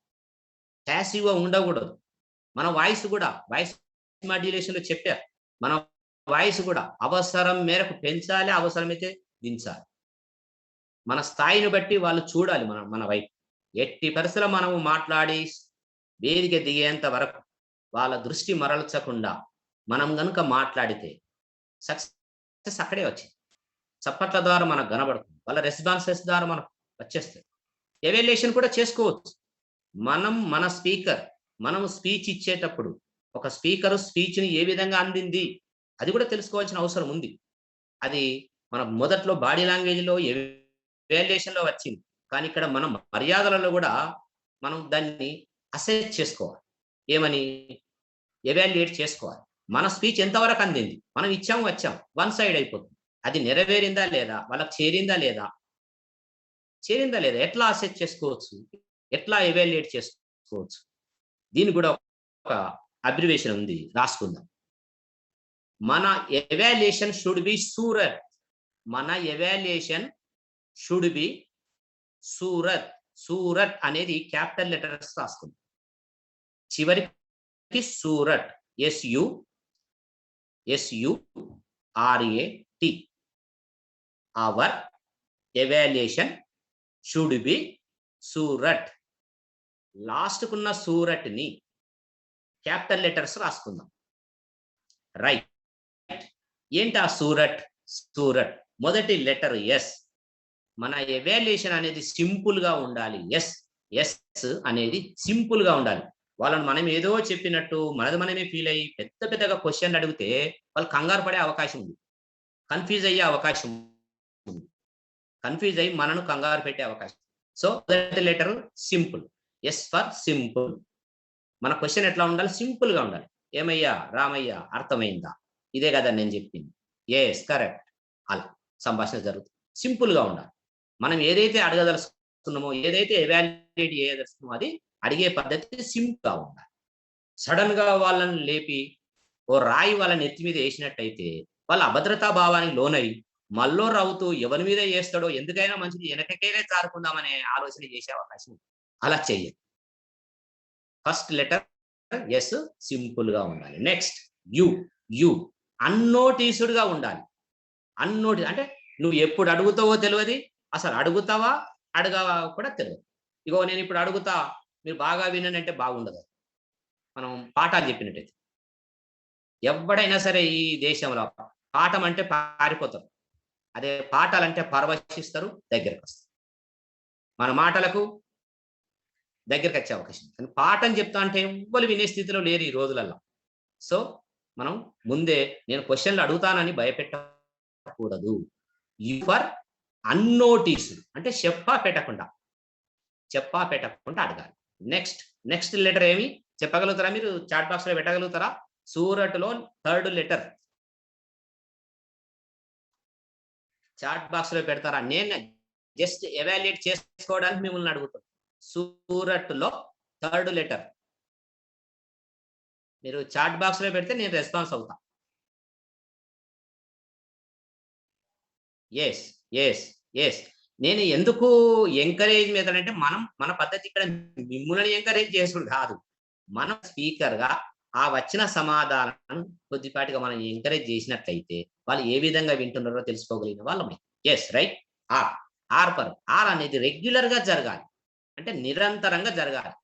ప్యాసివ్‌గా ఉండకూడదు. మన వాయిస్ గూడా వాయిస్ మాడ్యులేషన్‌లో చెప్పారు. మన వాయిస్ గూడా అవసరం మేరకు పెంచాలి, అవసరమైతే దించాలి. మన స్థాయిని బట్టి వాళ్ళు చూడాలి మన మన వైపు. ఎట్టి పరిస్థితిలో మనము మాట్లాడి వేదిక దిగేంత వరకు వాళ్ళ దృష్టి మరల్చకుండా మనం గనుక మాట్లాడితే సక్సెస్ అక్కడే వచ్చింది. చప్పట్ల ద్వారా మనకు కనబడుతుంది. వాళ్ళ రెస్పాన్సెస్ ద్వారా మనకు వచ్చేస్తాయి. ఎవాల్యుయేషన్ కూడా చేసుకోవచ్చు. మన స్పీకర్ మనం స్పీచ్ ఇచ్చేటప్పుడు ఒక స్పీకర్ స్పీచ్‌ని ఏ విధంగా అందింది అది కూడా తెలుసుకోవాల్సిన అవసరం ఉంది. అది మన మొదట్లో బాడీ లాంగ్వేజ్‌లో ఎవాల్యుయేషన్‌లో వచ్చింది. కానీ ఇక్కడ మనం మర్యాదలలో గూడా మనం దాన్ని అసెస్ చేసుకోవాలి. ఏమని? ఎవాల్యుయేట్ చేసుకోవాలి. మన స్పీచ్ ఎంతవరకు అందింది? మనం ఇచ్చాం, వచ్చాం. వన్ సైడ్ అయిపోతుంది. అది నెరవేరిందా లేదా? వాళ్ళకి చేరిందా లేదా? చేరిందా లేదా? ఎట్లా అసెస్ చేసుకోవచ్చు? ఎట్లా ఎవాల్యుయేట్ చేసుకోవచ్చు? దీనికి గూడా ఒక అబ్రివియేషన్ ఉంది. రాసుకుందాం. మన ఎవాల్యుయేషన్ షుడ్ బి సూరత్. మన evaluation should be SURAT. SURAT అనేది క్యాపిటల్ లెటర్స్ రాసుకుందాం. చివరికి SURAT. SURAT. Our evaluation should be SURAT. లాస్ట్‌కున్న సూరత్‌ని క్యాపిటల్ లెటర్స్ రాసుకుందాం. రైట్. ఏంటా సూరత్? సూరత్. మొదటి లెటర్ ఎస్. మన ఎవాల్యుయేషన్ అనేది సింపుల్‌గా ఉండాలి. ఎస్ అనేది సింపుల్‌గా ఉండాలి. వాళ్ళని మనం ఏదో చెప్పినట్టు మనది మనమే ఫీల్ అయ్యి పెద్ద పెద్దగా క్వెషన్‌లు అడిగితే వాళ్ళు కంగారు పడే అవకాశం ఉంది. కన్‌ఫ్యూజ్ అయ్యే అవకాశం ఉంది. కన్‌ఫ్యూజ్ అయ్యి మనను కంగారు పెట్టే అవకాశం. సో, మొదటి letter simple. S for simple. మన క్వెషన్ ఎట్లా ఉండాలి? సింపుల్‌గా ఉండాలి. ఏమయ్యా? రామయ్య అర్థమైందా? ఇదే గదా నేను జెప్పింది. Yes correct. అలా సంభాషణ జరుగుతుంది. సింపుల్‌గా ఉండాలి. మనం ఏదైతే అడగదలుచుకున్నామో, ఏదైతే ఎవాల్యుయేట్ చేయదలుచుకున్నామో అది అడిగే పద్ధతి సింపుల్‌గా ఉండాలి. సడెన్‌గా వాళ్ళని లేపి, ఓ రాయి వాళ్ళ నెత్తి మీద ఏసినట్టయితే, వాళ్ళ అభద్రతా భావానికి లోనై మల్లో రవ్వుతూ ఎవరి మీద చేస్తాడో, ఎందుకైనా మంచిది వెనకకేనే జారుకుందామనే ఆలోచన చేసే అవకాశం ఉంది. అలా చెయ్యదు. ఫస్ట్ లెటర్ ఎస్, సింపుల్ గా ఉండాలి. Next you. యు అన్నోటీస్డ్ గా ఉండాలి. అంటే నువ్వు ఎప్పుడు అడుగుతావో తెలియదు, అసలు అడుగుతావా అడగవా కూడా తెలియదు. ఇగో నేను ఇప్పుడు అడుగుతా, మీరు బాగా వినండి అంటే బాగుండదు. మనం పాఠాలు చెప్పినట్టయితే ఎవడైనా సరే ఈ దేశంలో పాఠం అంటే పారిపోతారు, అదే పాఠాలంటే పరవశిస్తారు, దగ్గరకు వస్తారు. మన మాటలకు దగ్గరికి వచ్చే అవకాశం. కానీ పాఠం చెప్తా అంటే ఎవ్వరు వినే స్థితిలో లేరు ఈ రోజులలో. సో మనం ముందే నేను క్వశ్చన్లు అడుగుతానని భయపెట్టకూడదు. యు ఆర్ అన్నోటీస్డ్ అంటే చెప్పా పెట్టకుండా అడగాలి. నెక్స్ట్ లెటర్ ఏమి చెప్పగలుగుతారా? మీరు చాట్ బాక్స్ లో పెట్టగలుగుతారా? సూరత్లో 3rd లెటర్ చాట్ బాక్స్ లో పెడతారా? నేను జస్ట్ ఎవాల్యుయేట్ చేసుకోవడానికి మిమ్మల్ని అడుగుతాను. సూరత్లో 3rd లెటర్ మీరు చాట్ బాక్స్ లో పెడితే నేను రెస్పాన్స్ అవుతా. Yes yes yes. నేను ఎందుకు ఎంకరేజ్ మీద అంటే మన పద్ధతి ఇక్కడ మిమ్మల్ని ఎంకరేజ్ చేసుడు కాదు. మనం స్పీకర్ గా ఆ వచ్చిన సమాధానం కొద్దిపాటిగా మనం ఎంకరేజ్ చేసినట్లయితే వాళ్ళు ఏ విధంగా వింటున్నారో తెలుసుకోగలిగిన వాళ్ళమే. Yes right. ఆర్ అనేది రెగ్యులర్ గా జరగాలి, అంటే నిరంతరంగా జరగాలి.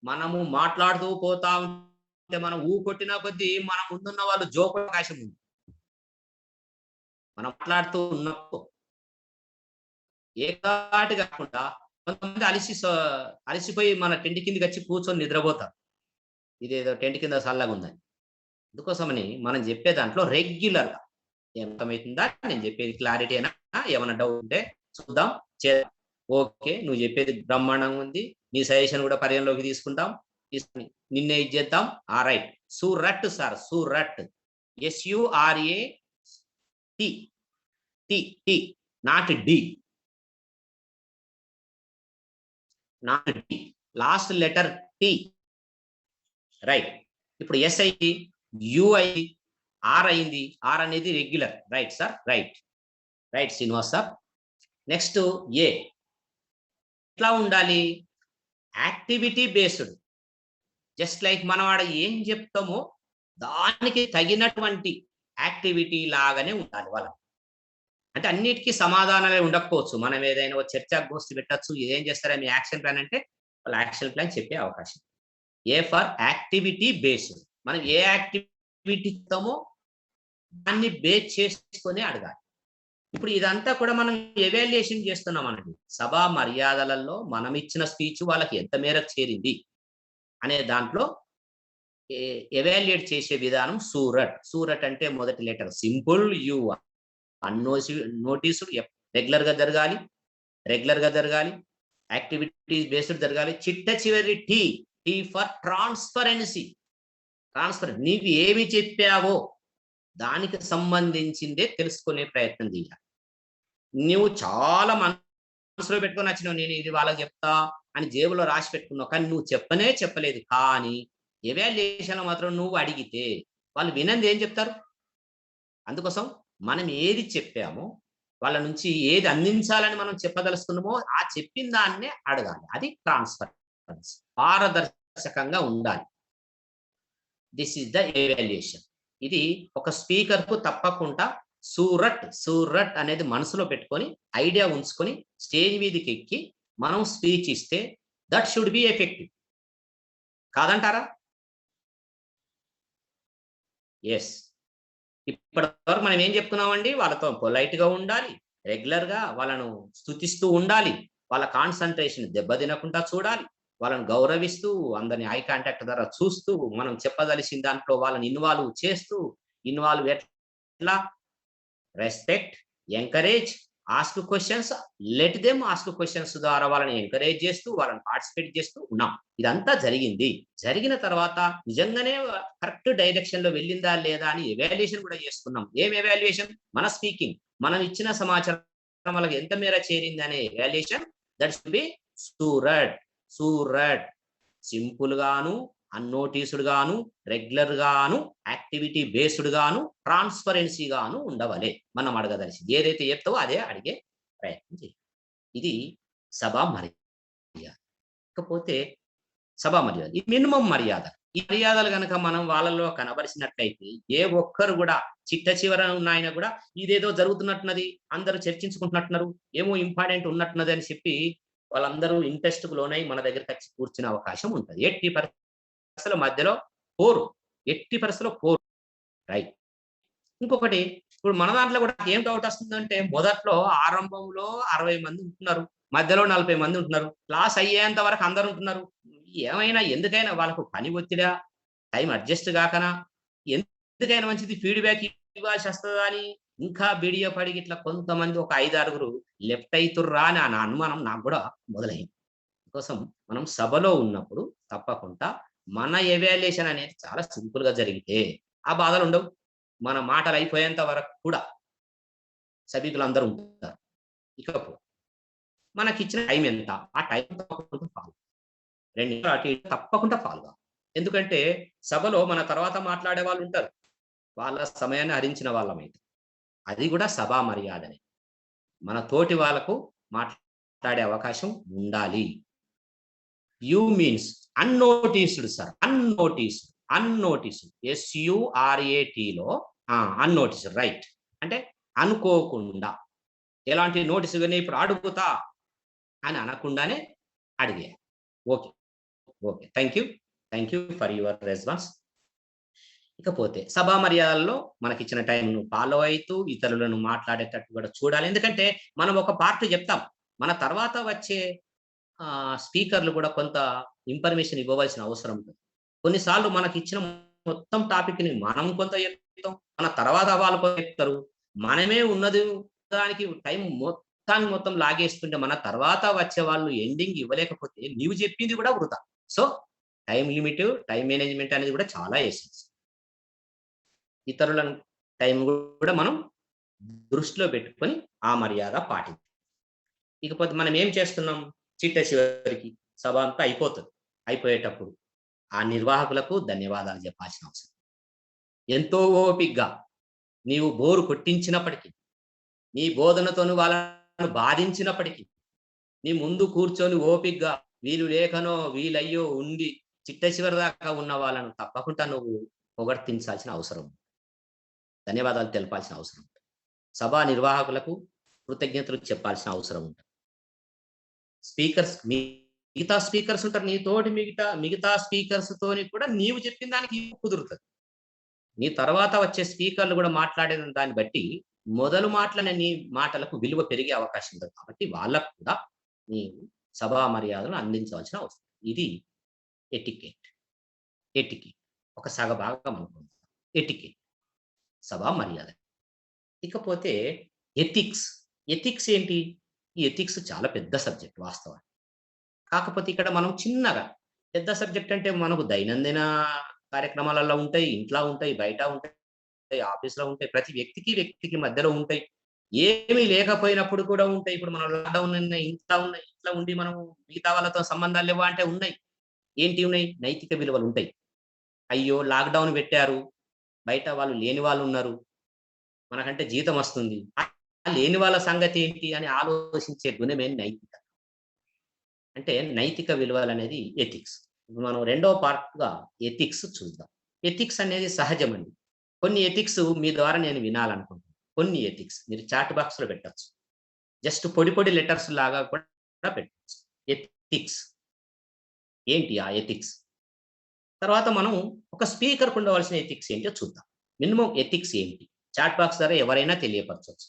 మనము మాట్లాడుతూ పోతా ఉంటే మనం కొట్టిన కొద్దీ మన ముందున్న వాళ్ళు జోకు అవకాశం ఉంది. మనం మాట్లాడుతూ ఉన్నప్పుడు ఏకాటి కాకుండా కొంతమంది అలసిపోయి మన టెంట్ కిందకి వచ్చి కూర్చొని నిద్రపోతారు, ఇదేదో టెంట్ కింద చల్లగా ఉందని. అందుకోసమని మనం చెప్పే దాంట్లో రెగ్యులర్ గా ఏమవుతుందా, నేను చెప్పేది క్లారిటీ అయినా, ఏమైనా డౌట్ ఉంటే చూద్దాం చేద్దాం. ఓకే, నువ్వు చెప్పేది బ్రహ్మాండంగా ఉంది, నీ సజెషన్ కూడా పరిగణలోకి తీసుకుంటాం, నిన్నే ఇది చేద్దాం. Right. SURAT sir, SURAT. SURAT, not D, last letter T. Right. ఇప్పుడు ఎస్ అయింది, యు అయింది, ఆర్ అయింది. ఆర్ అనేది regular. Right sir, right Srinivas sir. Next A ఎట్లా ఉండాలి? Activity based. జస్ట్ లైక్ మనం ఆడ ఏం చెప్తామో దానికి తగినటువంటి యాక్టివిటీ లాగానే ఉండాలి వాళ్ళ. అంటే అన్నిటికీ సమాధానాలే ఉండకపోవచ్చు. మనం ఏదైనా చర్చా గోష్ఠి పెట్టచ్చు, ఏం చేస్తారా మీ యాక్షన్ ప్లాన్ అంటే వాళ్ళ యాక్షన్ ప్లాన్ చెప్పే అవకాశం. A for activity based. మనం ఏ యాక్టివిటీ ఇస్తామో దాన్ని బేస్ చేసుకొని అడగాలి. ఇప్పుడు ఇదంతా కూడా మనం ఎవాల్యుయేషన్ చేస్తున్నాం అన్నది. సభా మర్యాదలలో మనం ఇచ్చిన స్పీచ్ వాళ్ళకి ఎంత మేరకు చేరింది అనే దాంట్లో ఎవాల్యుయేట్ చేసే విధానం సూరట్ అంటే మొదటి లెటర్ సింపుల్ యు. నోటీసుడు రెగ్యులర్ గా జరగాలి, యాక్టివిటీస్ బేస్డ్ జరగాలి. చిట్ట చివరి టీ ఫర్ ట్రాన్స్పరెన్సీ. నీవు ఏమి చెప్పావో దానికి సంబంధించిందే తెలుసుకునే ప్రయత్నం చేయాలి. నువ్వు చాలా మనసులో పెట్టుకొని వచ్చినావు, నేను ఇది వాళ్ళకి చెప్తా అని జేబులో రాసి పెట్టుకున్నావు, కానీ నువ్వు చెప్పలేదు. కానీ ఎవాల్యుయేషన్ మాత్రం నువ్వు అడిగితే వాళ్ళు వినంది ఏం చెప్తారు? అందుకోసం మనం ఏది చెప్పామో వాళ్ళ నుంచి ఏది అందించాలని మనం చెప్పదలుచుకున్నామో ఆ చెప్పిన దాన్నే అడగాలి. అది ట్రాన్స్పరెన్సీ, పారదర్శకంగా ఉండాలి. This is the evaluation. ఇది ఒక స్పీకర్ కు తప్పకుండా సూరట్ అనేది మనసులో పెట్టుకొని ఐడియా ఉంచుకొని స్టేజ్ మీదకి ఎక్కి మనం స్పీచ్ ఇస్తే దట్ షుడ్ బి ఎఫెక్టివ్. కాదంటారా? ఎస్. ఇప్పటి వరకు మనం ఏం చెప్తున్నామండి? వాళ్ళతో పొలైట్ గా ఉండాలి, రెగ్యులర్ గా వాళ్ళను స్తుతిస్తూ ఉండాలి, వాళ్ళ కాన్సన్ట్రేషన్ దెబ్బతినకుండా చూడాలి, వాళ్ళని గౌరవిస్తూ అందరిని ఐ కాంటాక్ట్ ద్వారా చూస్తూ మనం చెప్పదలిసిన దాంట్లో వాళ్ళని ఇన్వాల్వ్ ఎట్లా respect, encourage, ask questions, let them ask questions ద్వారా వాళ్ళని ఎంకరేజ్ చేస్తూ వాళ్ళని పార్టిసిపేట్ చేస్తూ ఉన్నాం. ఇదంతా జరిగిన తర్వాత నిజంగానే కరెక్ట్ డైరెక్షన్ లో వెళ్ళిందా లేదా అని ఎవాల్యుయేషన్ కూడా చేసుకున్నాం. ఏం ఎవాల్యుయేషన్? మన స్పీకింగ్, మనం ఇచ్చిన సమాచారం వాళ్ళకి ఎంత మేర చేరింది అనే evaluation. That should be SURAT. Simple గాను అన్నోటీస్డ్ గాను, రెగ్యులర్ గాను, యాక్టివిటీ బేస్డ్ గాను, ట్రాన్స్పరెన్సీ గాను ఉండవలే. మనం అడగదలిసింది ఏదైతే చెప్తావో అదే అడిగే ప్రయత్నం చేయాలి. ఇది సభా మర్యాద. ఇకపోతే సభా మర్యాద. ఈ మినిమమ్ మర్యాద. ఈ మర్యాదలు గనక మనం వాళ్ళలో కనబరిచినట్లయితే ఏ ఒక్కరు కూడా చిట్ట చివర ఉన్న ఆయన కూడా ఇదేదో జరుగుతున్నట్టున్నది, అందరూ చర్చించుకుంటున్నట్టున్నారు, ఏమో ఇంపార్టెంట్ ఉన్నట్టున్నది అని చెప్పి వాళ్ళందరూ ఇంట్రెస్ట్‌కు లోనై మన దగ్గరకి వచ్చి కూర్చునే అవకాశం ఉంటది. ఎట్టి పరిస్థితుల మధ్యలో పోరు. ఎట్టి పరిస్థితిలో పోరు. రైట్. ఇంకొకటి ఇప్పుడు మన దాంట్లో కూడా ఏం డౌట్ వస్తుందంటే మొదట్లో ఆరంభంలో 60 మంది ఉంటున్నారు. మధ్యలో 40 మంది ఉంటున్నారు. క్లాస్ అయ్యేంత వరకు అందరూ ఉంటున్నారు. ఏమైనా ఎందుకైనా వాళ్ళకు పని ఒత్తిడా? Time adjust గాకనా? ఎందుకైనా మంచిది ఫీడ్‌బ్యాక్ ఇవ్వాల్సి వస్తదా అని ఇంకా బిడియ పడి ఇట్లా కొంతమంది ఒక 5, 6 లెఫ్ట్ అయితుర్రా అని నా అనుమానం నాకు గూడా మొదలైంది. కోసం మనం సభలో ఉన్నప్పుడు తప్పకుండా మన ఎవాల్యుయేషన్ అనేది చాలా సింపుల్‌గా జరిగితే ఆ బాధలుండవు. మన మాటలు అయిపోయేంత వరకు కూడా సభికులందరూ ఉంటారు. ఇకపోతే మనకిచ్చిన టైం ఎంత? ఆ టైం తప్పకుండా ఫాలో 2 నిమిషాలు అటు ఇటు తప్పకుండా ఫాలో గావాలి. ఎందుకంటే సభలో మన తర్వాత మాట్లాడే వాళ్ళుంటారు. వాళ్ళ సమయాన్ని హరించిన వాళ్ళమైతే. అది గూడా సభా మర్యాదనే. మన తోటి వాళ్ళకు మాట్లాడే అవకాశం ఉండాలి. U means unnoticed sir. Unnoticed. Unnoticed. ఎస్‌యుఆర్‌ఏ‌టిలో అన్నోటీస్డ్ రైట్. అంటే అనుకోకుండా. ఎలాంటి నోటీస్ గాని ఇప్పుడు అడుగుతా అని అనకుండానే అడిగేయాలి. Okay. Okay. Thank you. Thank you for your response. ఇకపోతే సభా మర్యాదల్లో మనకిచ్చిన టైంను ఫాలో అయితూ ఇతరులను మాట్లాడేటట్టు కూడా చూడాలి. ఎందుకంటే మనం ఒక పార్ట్ చెప్తాం. మన తర్వాత వచ్చే స్పీకర్‌లు కూడా కొంత ఇన్ఫర్మేషన్ ఇవ్వవలసిన అవసరం ఉంటుంది. కొన్నిసార్లు మనకిచ్చిన మొత్తం టాపిక్‌ని మనం కొంత చెప్తాం. మన తర్వాత వాళ్ళు కొంత చెప్తారు. మనమే ఉన్నది దానికి టైం మొత్తానికి మొత్తం లాగేస్తుంటే మన తర్వాత వచ్చే వాళ్ళు ఎండింగ్ ఇవ్వలేకపోతే నీవు చెప్పింది కూడా వృధా. So, time limit, time management అనేది కూడా చాలా ఎసెన్స్. ఇతరులను టైం కూడా మనం దృష్టిలో పెట్టుకొని ఆ మర్యాద పాటించాలి. ఇకపోతే మనం ఏం చేస్తున్నాం? చిట్ట చివరికి సభ అంతా అయిపోతది. అయిపోయేటప్పుడు ఆ నిర్వాహకులకు ధన్యవాదాలు చెప్పాల్సిన అవసరం. ఎంతో ఓపికగా నీవు బోరు కొట్టించినప్పటికీ, నీ బోధనతోని వాళ్ళను బాధించినప్పటికీ, నీ ముందు కూర్చొని ఓపికగా వీలు లేకనో, వీలయ్యో ఉండి చిట్ట చివరి దాకా ఉన్న వాళ్ళను తప్పకుండా నువ్వు పొగడ్తించాల్సిన అవసరం. ధన్యవాదాలు తెలపాల్సిన అవసరం. సభా నిర్వాహకులకు కృతజ్ఞతలు చెప్పాల్సిన అవసరం ఉంటుంది. మిగతా స్పీకర్స్ ఉంటారు. నీతోటి మిగతా స్పీకర్స్ తోని కూడా నీవు చెప్పిన దానికి కుదురుతది. నీ తర్వాత వచ్చే స్పీకర్‌లు కూడా మాట్లాడిన దాన్ని బట్టి మొదలు మాటలనే నీ మాటలకు విలువ పెరిగే అవకాశం ఉంటది. కాబట్టి వాళ్ళకు కూడా నీవు సభా మర్యాదలను అందించవలసిన అవసరం. ఇది ఎటికెట్. ఎటికెట్. ఒక సగభాగం అనుకుందాం. ఎటికెట్. సభా మర్యాద. ఇకపోతే ఎథిక్స్. ఎథిక్స్ ఏంటి? ఈ ఎథిక్స్ చాలా పెద్ద సబ్జెక్ట్ వాస్తవానికి. కాకపోతే ఇక్కడ మనం చిన్నగా పెద్ద సబ్జెక్ట్ అంటే మనకు దైనందిన కార్యక్రమాలలో ఉంటాయి, ఇంట్ల ఉంటాయి, బయట ఉంటాయి, ఆఫీస్‌లో ఉంటాయి. ప్రతి వ్యక్తికి మధ్యలో ఉంటాయి. ఏమీ లేకపోయినప్పుడు కూడా ఉంటాయి. ఇప్పుడు మనం లాక్‌డౌన్ ఇంట్లో ఉండి మనం మిగతా వాళ్ళతో సంబంధాలు లేవా అంటే ఉన్నాయి. ఏంటి ఉన్నాయి? నైతిక విలువలు ఉంటాయి. అయ్యో! లాక్‌డౌన్ పెట్టారు. బయట వాళ్ళు లేని వాళ్ళున్నారు. మనకంటే జీతం వస్తుంది. లేని వాళ్ళ సంగతి ఏంటి అని ఆలోచించే గుణమే నైతికత. అంటే నైతిక విలువలనేది ఎథిక్స్. ఇప్పుడు మనం రెండో పార్ట్‌గా ఎథిక్స్ చూద్దాం. ఎథిక్స్ అనేది సహజమండి. కొన్ని ఎథిక్స్ మీ ద్వారా నేను వినాలనుకుంటున్నాను. కొన్ని ఎథిక్స్ మీరు చాట్ బాక్స్‌లో పెట్టొచ్చు. జస్ట్ పొడి పొడి లెటర్స్ లాగా కూడా పెట్టొచ్చు. ఎథిక్స్. ఏంటి ఆ ఎథిక్స్? తర్వాత మనం ఒక స్పీకర్‌కు ఉండవలసిన ఎథిక్స్ ఏంటో చూద్దాం. మినిమమ్ ఎథిక్స్ ఏంటి? చాట్ బాక్స్ ద్వారా ఎవరైనా తెలియపరచొచ్చు.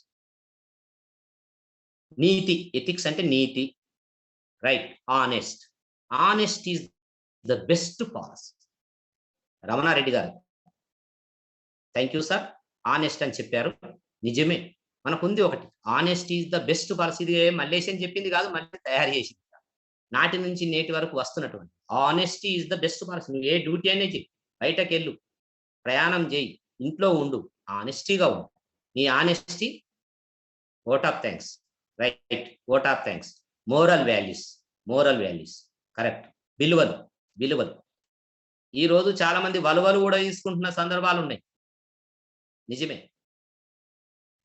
నీతి. ఎథిక్స్ అంటే నీతి. Right. Honest. Honest is the best policy. Ramana Reddy గారు. Thank you sir. ఆనెస్ట్ అని చెప్పారు. నిజమే. మనకుంది ఒకటి. Honest is the best policy. ఇది మల్లేశం చెప్పింది కాదు. మళ్ళీ తయారు చేసింది. నాటి నుంచి నేటి వరకు వస్తున్నటువంటి. Honesty is the best policy. నువ్వు ఏ డ్యూటీ అయినా చెయ్యి. బయటకెళ్ళు. ప్రయాణం చెయ్యి. ఇంట్లో ఉండు. ఆనెస్టీగా ఉండు. నీ honesty vote of thanks. Right. Vote of thanks. Moral values. Moral values. Correct. విలువలు. విలువలు. ఈ రోజు చాలా మంది వలువలు కూడా తీసుకుంటున్న సందర్భాలు ఉన్నాయి. నిజమే.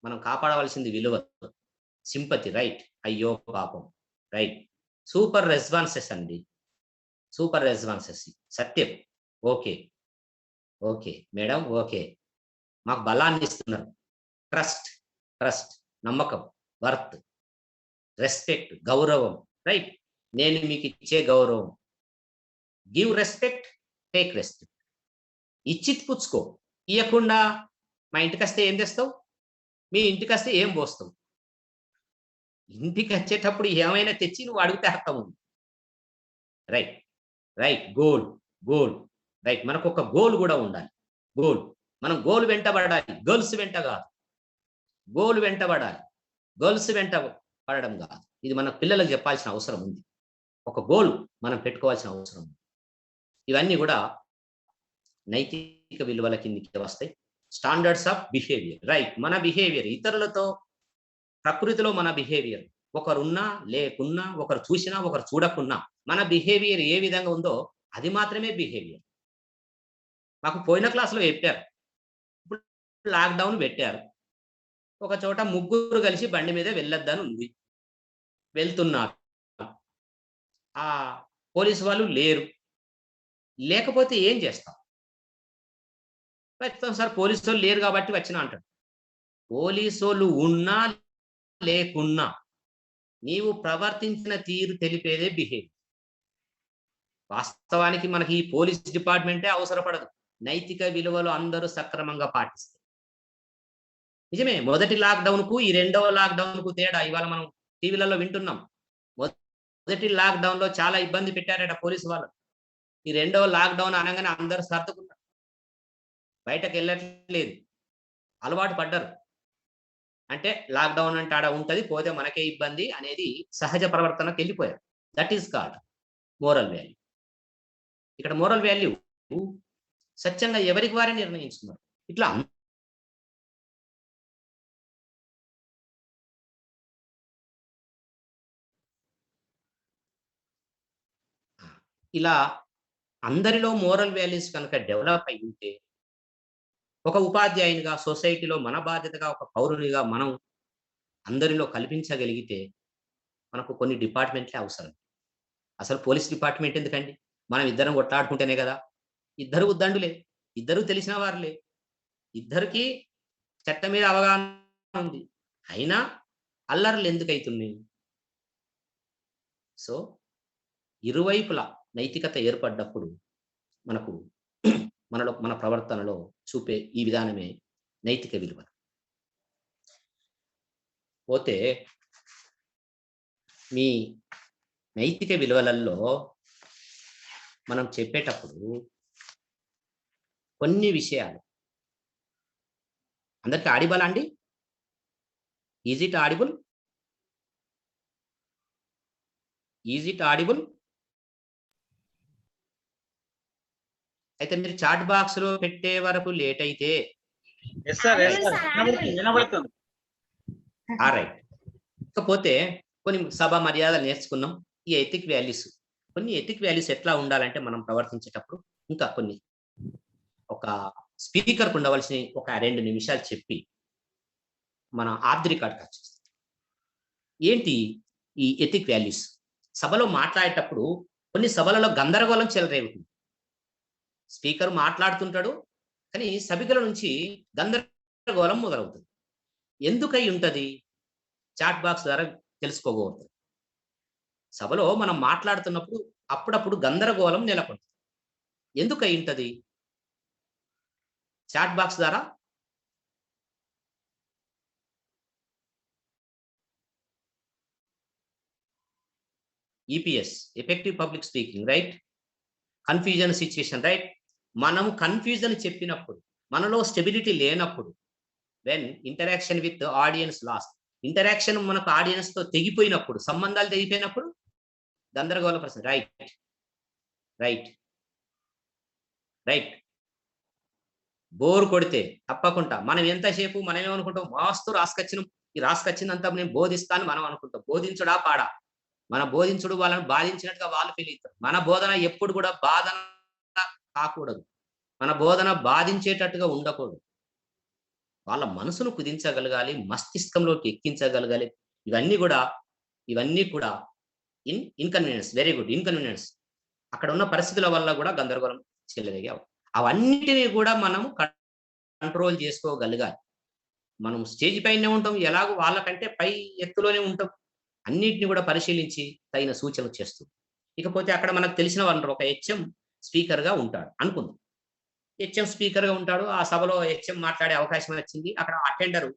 మనం కాపాడవలసింది విలువ. Sympathy right. అయ్యో పాపం రైట్. సూపర్ రెస్పాన్సెస్ అండి. Super responses. సత్యం. ఓకే. ఓకే. Madam okay. మాకు బలాన్ని ఇస్తున్నారు. ట్రస్ట్, ట్రస్ట్, నమ్మకం, వర్త్, రెస్పెక్ట్, గౌరవం రైట్. నేను మీకు ఇచ్చే గౌరవం. Give respect, take respect. ఇచ్చి పుచ్చుకో. ఇయ్యకుండా మా ఇంటికి వస్తే ఏం తెస్తావు? మీ ఇంటికి వస్తే ఏం పోస్తావు? ఇంటికి వచ్చేటప్పుడు ఏమైనా తెచ్చి నువ్వు అడిగితే అర్థం ఉంది. Right, right. Goal, goal right. మనకు ఒక గోల్ కూడా ఉండాలి. గోల్. మనం గోల్ వెంటబడాలి, గర్ల్స్ వెంట కాదు. గోల్ వెంటబడాలి, గర్ల్స్ వెంట పడడం కాదు. ఇది మన పిల్లలకు చెప్పాల్సిన అవసరం ఉంది. ఒక గోల్ మనం పెట్టుకోవాల్సిన అవసరం ఉంది. ఇవన్నీ కూడా నైతిక విలువల కిందికి వస్తాయి. Standards of behaviour right. మన బిహేవియర్ ఇతరులతో, ప్రకృతిలో మన బిహేవియర్, ఒకరున్నా లేకున్నా, ఒకరు చూసినా ఒకరు చూడకున్నా, మన బిహేవియర్ ఏ విధంగా ఉందో అది మాత్రమే బిహేవియర్. మాకు పోయిన క్లాసులో చెప్పారు. ఇప్పుడు లాక్డౌన్ పెట్టారు. ఒక చోట ముగ్గురు కలిసి బండి మీద వెళ్ళొద్దని ఉంది. వెళ్తున్నారు. ఆ పోలీసు వాళ్ళు లేరు. లేకపోతే ఏం చేస్తాం? ప్రస్తుతం సార్ పోలీసు వాళ్ళు లేరు కాబట్టి వచ్చినా అంటాడు. పోలీసు వాళ్ళు ఉన్నా లేకున్నా నీవు ప్రవర్తించిన తీరు తెలిపేదే బిహేవియర్. వాస్తవానికి మనకి ఈ పోలీస్ డిపార్ట్మెంటే అవసరపడదు. నైతిక విలువలు అందరూ సక్రమంగా పాటిస్తారు. నిజమే. మొదటి లాక్డౌన్ కు ఈ రెండవ లాక్డౌన్ కు తేడా ఇవాళ మనం టీవీలలో వింటున్నాం. మొదటి లాక్డౌన్ లో చాలా ఇబ్బంది పెట్టారట పోలీసు వాళ్ళు. ఈ రెండవ లాక్డౌన్ అనగానే అందరూ సర్దుకున్నారు. బయటకు వెళ్ళట్లేదు. అలవాటు పడ్డారు. అంటే లాక్డౌన్ అంటే ఆడ ఉంటది, పోతే మనకే ఇబ్బంది అనేది సహజ ప్రవర్తనకు వెళ్ళిపోయారు. That is called moral value. ఇక్కడ మోరల్ వాల్యూ సత్యంగా ఎవరికి వారే నిర్ణయించుకున్నారు. ఇట్లా ఇలా అందరిలో మోరల్ వాల్యూస్ కనుక డెవలప్ అయి ఉంటే, ఒక ఉపాధ్యాయునిగా, సొసైటీలో మన బాధ్యతగా, ఒక పౌరునిగా మనం అందరిలో కల్పించగలిగితే మనకు కొన్ని డిపార్ట్మెంట్లే అవసరం. అసలు పోలీస్ డిపార్ట్మెంట్ ఎందుకండి? మనం ఇద్దరం కొట్లాడుకుంటేనే కదా. ఇద్దరు ఉద్దండులే, ఇద్దరు తెలిసిన వారులే, ఇద్దరికి చట్టం మీద అవగాహన ఉంది. అయినా అల్లర్లు ఎందుకు అవుతున్నాయి? సో ఇరువైపులా నైతికత ఏర్పడ్డప్పుడు మనకు మనలో, మన ప్రవర్తనలో చూపే ఈ విధానమే నైతిక విలువ. పోతే మీ నైతిక విలువలలో మనం చెప్పేటప్పుడు కొన్ని విషయాలు అందరికి ఆడిబుల్ అండి? Is it audible? Is it audible? అయితే మీరు చాట్ బాక్స్ లో పెట్టే వరకు లేట్ అయితే రైట్. ఇకపోతే కొన్ని సభ మర్యాదలు నేర్చుకున్నాం. ఈ ఎథిక్ వాల్యూస్, కొన్ని ఎథిక్ వాల్యూస్ ఎట్లా ఉండాలంటే మనం ప్రవర్తించేటప్పుడు ఇంకా కొన్ని ఒక స్పీకర్కు ఉండవలసిన ఒక 2 నిమిషాలు చెప్పి మన ఆఫ్ ది రికార్డ్ కట్ చేస్తాం. ఏంటి ఈ ఎథిక్ వాల్యూస్? సభలో మాట్లాడేటప్పుడు కొన్ని సభలలో గందరగోళం చెలరేగుతుంది. స్పీకర్ మాట్లాడుతుంటాడు, కానీ సభికుల నుంచి గందరగోళం మొదలవుతుంది. ఎందుకై ఉంటది? చాట్ బాక్స్ ద్వారా తెలుసుకోబోతుంది. సభలో మనం మాట్లాడుతున్నప్పుడు అప్పుడప్పుడు గందరగోళం నెలకొంటుంది. ఎందుకై ఉంటది? చాట్ బాక్స్ ద్వారా EPS, effective public speaking right. Confusion situation right. మనం కన్ఫ్యూజన్ చెప్పినప్పుడు, మనలో స్టెబిలిటీ లేనప్పుడు, when interaction with audience last, interaction మనకు ఆడియన్స్ తో తెగిపోయినప్పుడు, సంబంధాలు తెగిపోయినప్పుడు గందరగోళ ప్రశ్న రైట్, రైట్, రైట్. బోర్ కొడితే తప్పకుండా మనం ఎంతసేపు మనం ఏమనుకుంటాం? మాస్తు రాసుకొచ్చినాం, ఈ రాసుకొచ్చిందంతా నేను బోధిస్తాను మనం అనుకుంటాం. బోధించుడా పాడా? మన బోధించుడు వాళ్ళని బాధించినట్టుగా వాళ్ళు ఫీల్ అవుతారు. మన బోధన ఎప్పుడు కూడా బాధన కాకూడదు. మన బోధన బాధించేటట్టుగా ఉండకూడదు. వాళ్ళ మనసును కుదించగలగాలి, మస్తిష్కంలోకి ఎక్కించగలగాలి. ఇవన్నీ గూడా ఇవన్నీ కూడా ఇన్‌కన్వీనియన్స్, వెరీ గుడ్ ఇన్‌కన్వీనియన్స్. అక్కడ ఉన్న పరిస్థితుల వల్ల గూడా గందరగోళం చెలరేగావు. అవన్నిటిని గూడా మనం కంట్రోల్ చేసుకోగలగాలి. మనం స్టేజ్ పైనే ఉంటాం. ఎలాగో వాళ్ళకంటే పై ఎత్తులోనే ఉంటాం. అన్నిటిని గూడా పరిశీలించి తగిన సూచనలు చేస్తూ. ఇకపోతే అక్కడ మనకు తెలిసిన వాళ్ళు ఒక హెచ్ఎం స్పీకర్‌గా ఉంటాడు అనుకుందాం. హెచ్ఎం స్పీకర్‌గా ఉంటాడు. ఆ సభలో హెచ్ఎం మాట్లాడే అవకాశం వచ్చింది. అక్కడ అటెండరు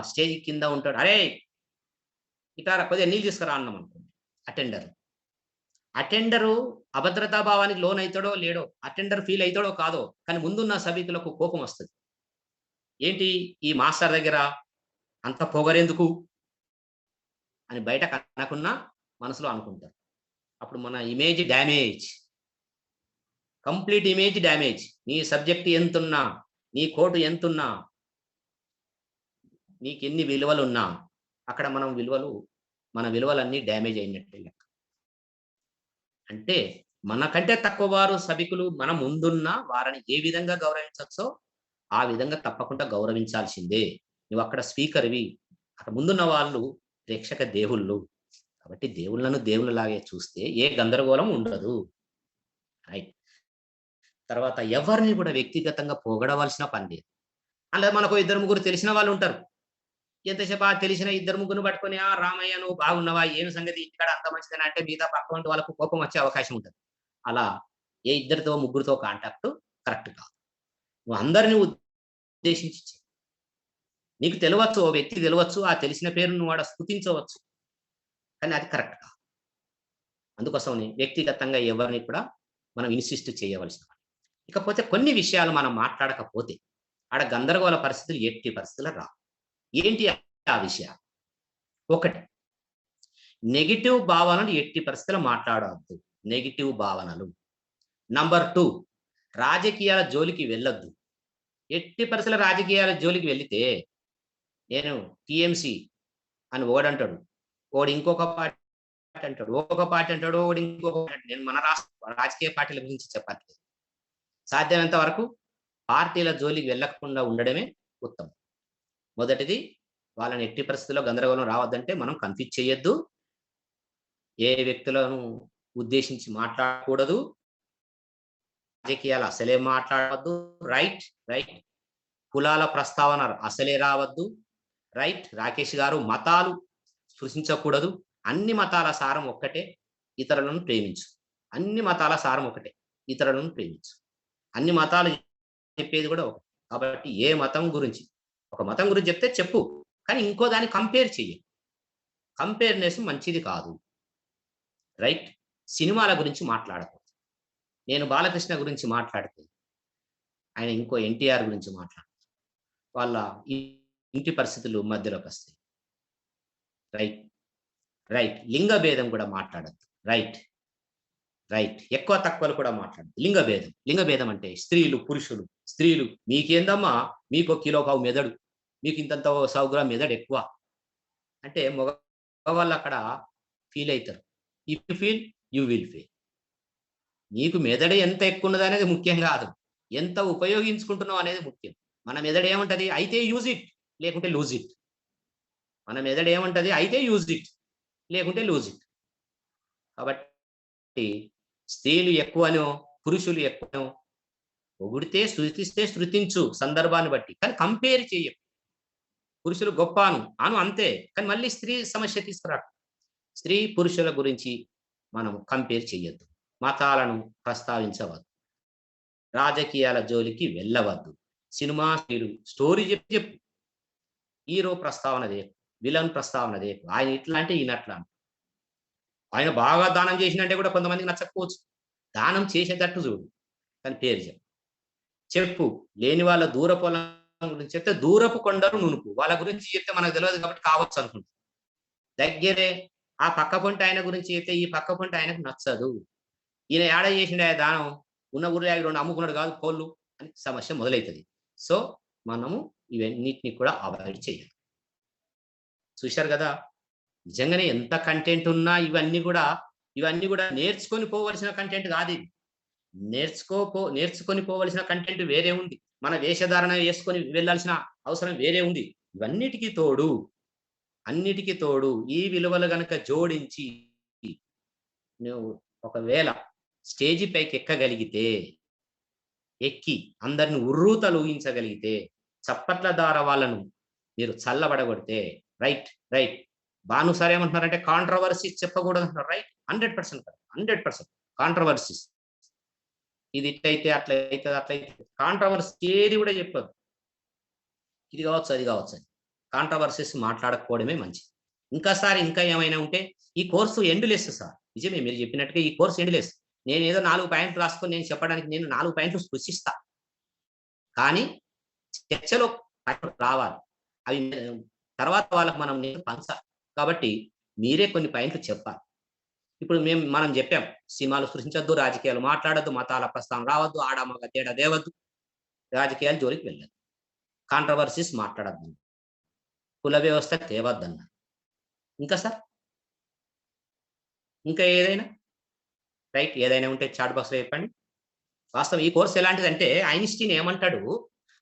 స్టేజ్ కింద ఉంటాడు. "అరేయ్! ఇట్రా రా కొద్దిగా నీళ్ళు తీసుకురా" అన్నామనుకోండి అటెండర్. అటెండరు అభద్రతా భావానికి లోనయితాడో లేడో, అటెండర్ ఫీల్ అయితాడో కాదో, కానీ ముందున్న సభికులకు కోపమొస్తది. ఏంటి ఈ మాస్టర్ దగ్గర అంత పొగరెందుకు అని బయటకు అనకున్నా మనసులో అనుకుంటారు. అప్పుడు మన image damage. Complete image damage. నీ సబ్జెక్ట్ ఎంతున్నా, నీ కోటు ఎంతున్నా, నీకెన్ని విలువలున్నా, అక్కడ మన విలువలన్నీ డ్యామేజ్ అయినట్టే లెక్క. అంటే మనకంటే తక్కువ వారు సభికులు మన ముందున్నా వారిని ఏ విధంగా గౌరవించొచ్చో ఆ విధంగా తప్పకుండా గౌరవించాల్సిందే. నువ్వక్కడ స్పీకర్‌వి. అక్కడ ముందున్న వాళ్ళు ప్రేక్షక దేవుళ్ళు. కాబట్టి దేవుళ్ళను దేవుళ్ళలాగే చూస్తే ఏ గందరగోళం ఉండదు. రైట్. తర్వాత ఎవరిని కూడా వ్యక్తిగతంగా పొగడవలసిన పని లేదు. అలా మనకు ఇద్దరు ముగ్గురు తెలిసిన వాళ్ళుంటారు. ఎంతసేపు ఆ తెలిసిన ఇద్దరు ముగ్గురిని పట్టుకొని, "ఆ! రామయ్య నువ్వు బాగున్నావా? ఏమి సంగతి ఇంటికాడ అంతా మంచిదేనా?" అంటే మిగతా పక్కనుంటి వాళ్ళకు కోపం వచ్చే అవకాశం ఉంటది. అలా ఏ ఇద్దరితో, ముగ్గురితో కాంటాక్ట్ కరెక్ట్ కాదు. నువ్వు అందరిని ఉద్దేశించి చెయి. నీకు తెలవచ్చు, ఓ వ్యక్తి తెలవచ్చు. ఆ తెలిసిన పేరును నువ్వు ఆడ స్తుతించవచ్చు. కానీ అది కరెక్ట్ కాదు. అందుకోసమని వ్యక్తిగతంగా ఎవరిని కూడా మనం ఇన్సిస్ట్ చేయవలసిన పని. ఇకపోతే కొన్ని విషయాలు మనం మాట్లాడకపోతే, ఆడ గందరగోళ పరిస్థితులు ఎట్టి పరిస్థితుల్లో రావు. ఏంటి ఆ విషయాలు? ఒకటి, నెగెటివ్ భావనలు ఎట్టి పరిస్థితుల్లో మాట్లాడవద్దు. నెగెటివ్ భావనలు. నంబర్ 2, రాజకీయాల జోలికి వెళ్ళొద్దు. ఎట్టి పరిస్థితుల్లో రాజకీయాల జోలికి వెళితే, నేను టీఎంసీ అని ఓడంటాడు. ఓడు ఇంకొక పార్టీ అంటాడు. ఒక పార్టీ అంటాడు. ఓడు ఇంకొక పార్టీ. నేను మన రాజకీయ పార్టీల గురించి చెప్పట్లేదు. సాధ్యమైనంత వరకు పార్టీల జోలికి వెళ్ళకుండా ఉండడమే ఉత్తమం. మొదటిది, వాళ్ళని ఎట్టి పరిస్థితుల్లో గందరగోళం రావద్దంటే మనం కన్ఫ్యూజ్ చేయొద్దు. ఏ వ్యక్తులను ఉద్దేశించి మాట్లాడకూడదు. రాజకీయాలు అసలే మాట్లాడవద్దు. రైట్. రైట్. కులాల ప్రస్తావన అసలే రావద్దు. రైట్. రాకేష్ గారు మతాలు స్పృశించకూడదు. అన్ని మతాల సారం ఒక్కటే, ఇతరులను ప్రేమించు. అన్ని మతాల సారం ఒకటే, ఇతరులను ప్రేమించు. అన్ని మతాలు చెప్పేది కూడా ఒకటే. కాబట్టి ఏ మతం గురించి, ఒక మతం గురించి చెప్తే చెప్పు. కానీ ఇంకో దాన్ని కంపేర్ చెయ్యి. కంపేర్‌నెస్ మంచిది కాదు. రైట్. సినిమాల గురించి మాట్లాడకూడదు. నేను బాలకృష్ణ గురించి మాట్లాడితే, ఆయన ఇంకో ఎన్టీఆర్ గురించి మాట్లాడతారు. వాళ్ళ ఇంటి పరిస్థితులు మధ్యలోకొస్తాయి. రైట్. రైట్. లింగ భేదం కూడా మాట్లాడొద్దు. రైట్. రైట్. ఎక్కువ తక్కువలు కూడా మాట్లాడొద్దు. లింగ భేదం. లింగ భేదం అంటే స్త్రీలు, పురుషులు. స్త్రీలు మీకేందమ్మా మీకో కిలో పావు మెదడు. మీకింతంత సౌ గ్రాం మెదడు ఎక్కువ. అంటే మగవాళ్ళు అక్కడ ఫీల్ అయితారు. If you feel you will feel. నీకు మెదడు ఎంత ఎక్కువున్నదనేది ముఖ్యం గాదు. ఎంత ఉపయోగించుకుంటున్నావు అనేది ముఖ్యం. మన మెదడు ఏమంటది? అయితే యూజ్ ఇట్. లేకుంటే లూజ్ ఇట్. మన మెదడు ఏమంటది? అయితే యూజ్ ఇట్. లేకుంటే లూజ్ ఇట్. కాబట్టి స్త్రీలు ఎక్కువనో, పురుషులు ఎక్కువనో పొగిడితే, స్తుతిస్తే స్తుతించు సందర్భాన్ని బట్టి. కానీ కంపేర్ చెయ్యకు. పురుషులు గొప్ప అను అంతే. కానీ మళ్ళీ స్త్రీ సమస్య తీసుకురాకు. స్త్రీ, పురుషుల గురించి మనం కంపేర్ చెయ్యొద్దు. మతాలను ప్రస్తావించవద్దు. రాజకీయాల జోలికి వెళ్ళవద్దు. సినిమా స్టోరీ చెప్పు. హీరో ప్రస్తావన తేకు. విలన్ ప్రస్తావన తేకు. ఆయన ఇట్లా అంటే ఈయన అట్లా. ఆయన బాగా దానం చేసినంటే కూడా కొంతమందికి నచ్చకపోవచ్చు. దానం చేసేటట్టు చూడు. కానీ పేరు చెప్పు. చెప్పు. లేని వాళ్ళ దూరపొలం గురించి చెప్తే దూరపు కొండలు నునుపు. వాళ్ళ గురించి చెప్తే మనకు తెలవదు కాబట్టి కావచ్చు అనుకుంటా. దగ్గరే ఆ పక్క పొంటి ఆయన గురించి చెప్తే ఈ పక్క పొంటి ఆయనకు నచ్చదు. ఈయన ఏడ చేసిండాయా దానం? ఉన్న ఊర్లో 2 అమ్ముకున్నాడు కాదు కోళ్ళు అని సమస్య మొదలైతది. సో, మనము ఇవన్నిటిని కూడా అవాయిడ్ చేయాలి. చూశారు గదా! నిజంగానే ఎంత కంటెంట్ ఉన్నా ఇవన్నీ గూడా నేర్చుకొని పోవలసిన కంటెంట్ గాదిది. నేర్చుకొని పోవలసిన కంటెంట్ వేరే ఉంది. మన వేషధారణ వేసుకొని వెళ్ళాల్సిన అవసరం వేరే ఉంది. అన్నిటికి తోడు ఈ విలువలు గనక జోడించి నువ్వు ఒకవేళ స్టేజి పైకి ఎక్కగలిగితే, ఎక్కి అందరిని ఉర్రూతలూగించగలిగితే, చప్పట్ల ద్వారా వాళ్ళను మీరు చల్లబడగొడితే రైట్. భాను సార్ ఏమంటున్నారంటే కాంట్రోవర్సీస్ చెప్పకూడదంటున్నారు. రైట్. 100% కరెక్ట్. 100% కాంట్రోవర్సీస్. ఇది ఇట్లయితే అట్లయితే కాంట్రోవర్సీ ఏది కూడా చెప్పొద్దు. ఇది కావచ్చు, అది కావచ్చు అని. కాంట్రోవర్సీస్ మాట్లాడకపోవడమే మంచిది. ఇంకా ఏమైనా ఉంటే ఈ కోర్సు ఎండ్‌లెస్ సార్. నిజమే మీరు చెప్పినట్టుగా ఈ కోర్స్ ఎండ్‌లెస్. నేనేదో 4 పాయింట్లు రాసుకొని నేను చెప్పడానికి నేను 4 పాయింట్లు స్పృశిస్తా. కానీ చర్చలో రావాలి. అవి తర్వాత వాళ్ళకి నేను పంచాలి. కాబట్టి మీరే కొన్ని పాయింట్లు చెప్పాలి. ఇప్పుడు మనం చెప్పాం. సినిమాలు సృష్టించొద్దు, రాజకీయాలు మాట్లాడొద్దు, మతాల ప్రస్తావన రావద్దు, ఆడ మగ తేడా తేవద్దు, రాజకీయాల జోలికి వెళ్ళొద్దు, కాంట్రోవర్సీస్ మాట్లాడొద్దు, కుల వ్యవస్థ తేవద్దన్నారు. ఇంకా సార్? ఇంకా ఏదైనా? రైట్. ఏదైనా ఉంటే చాట్ బాక్స్‌లో చెప్పండి. వాస్తవం ఈ కోర్స్ ఎలాంటిదంటే ఐన్‌స్టీన్ ఏమంటాడు,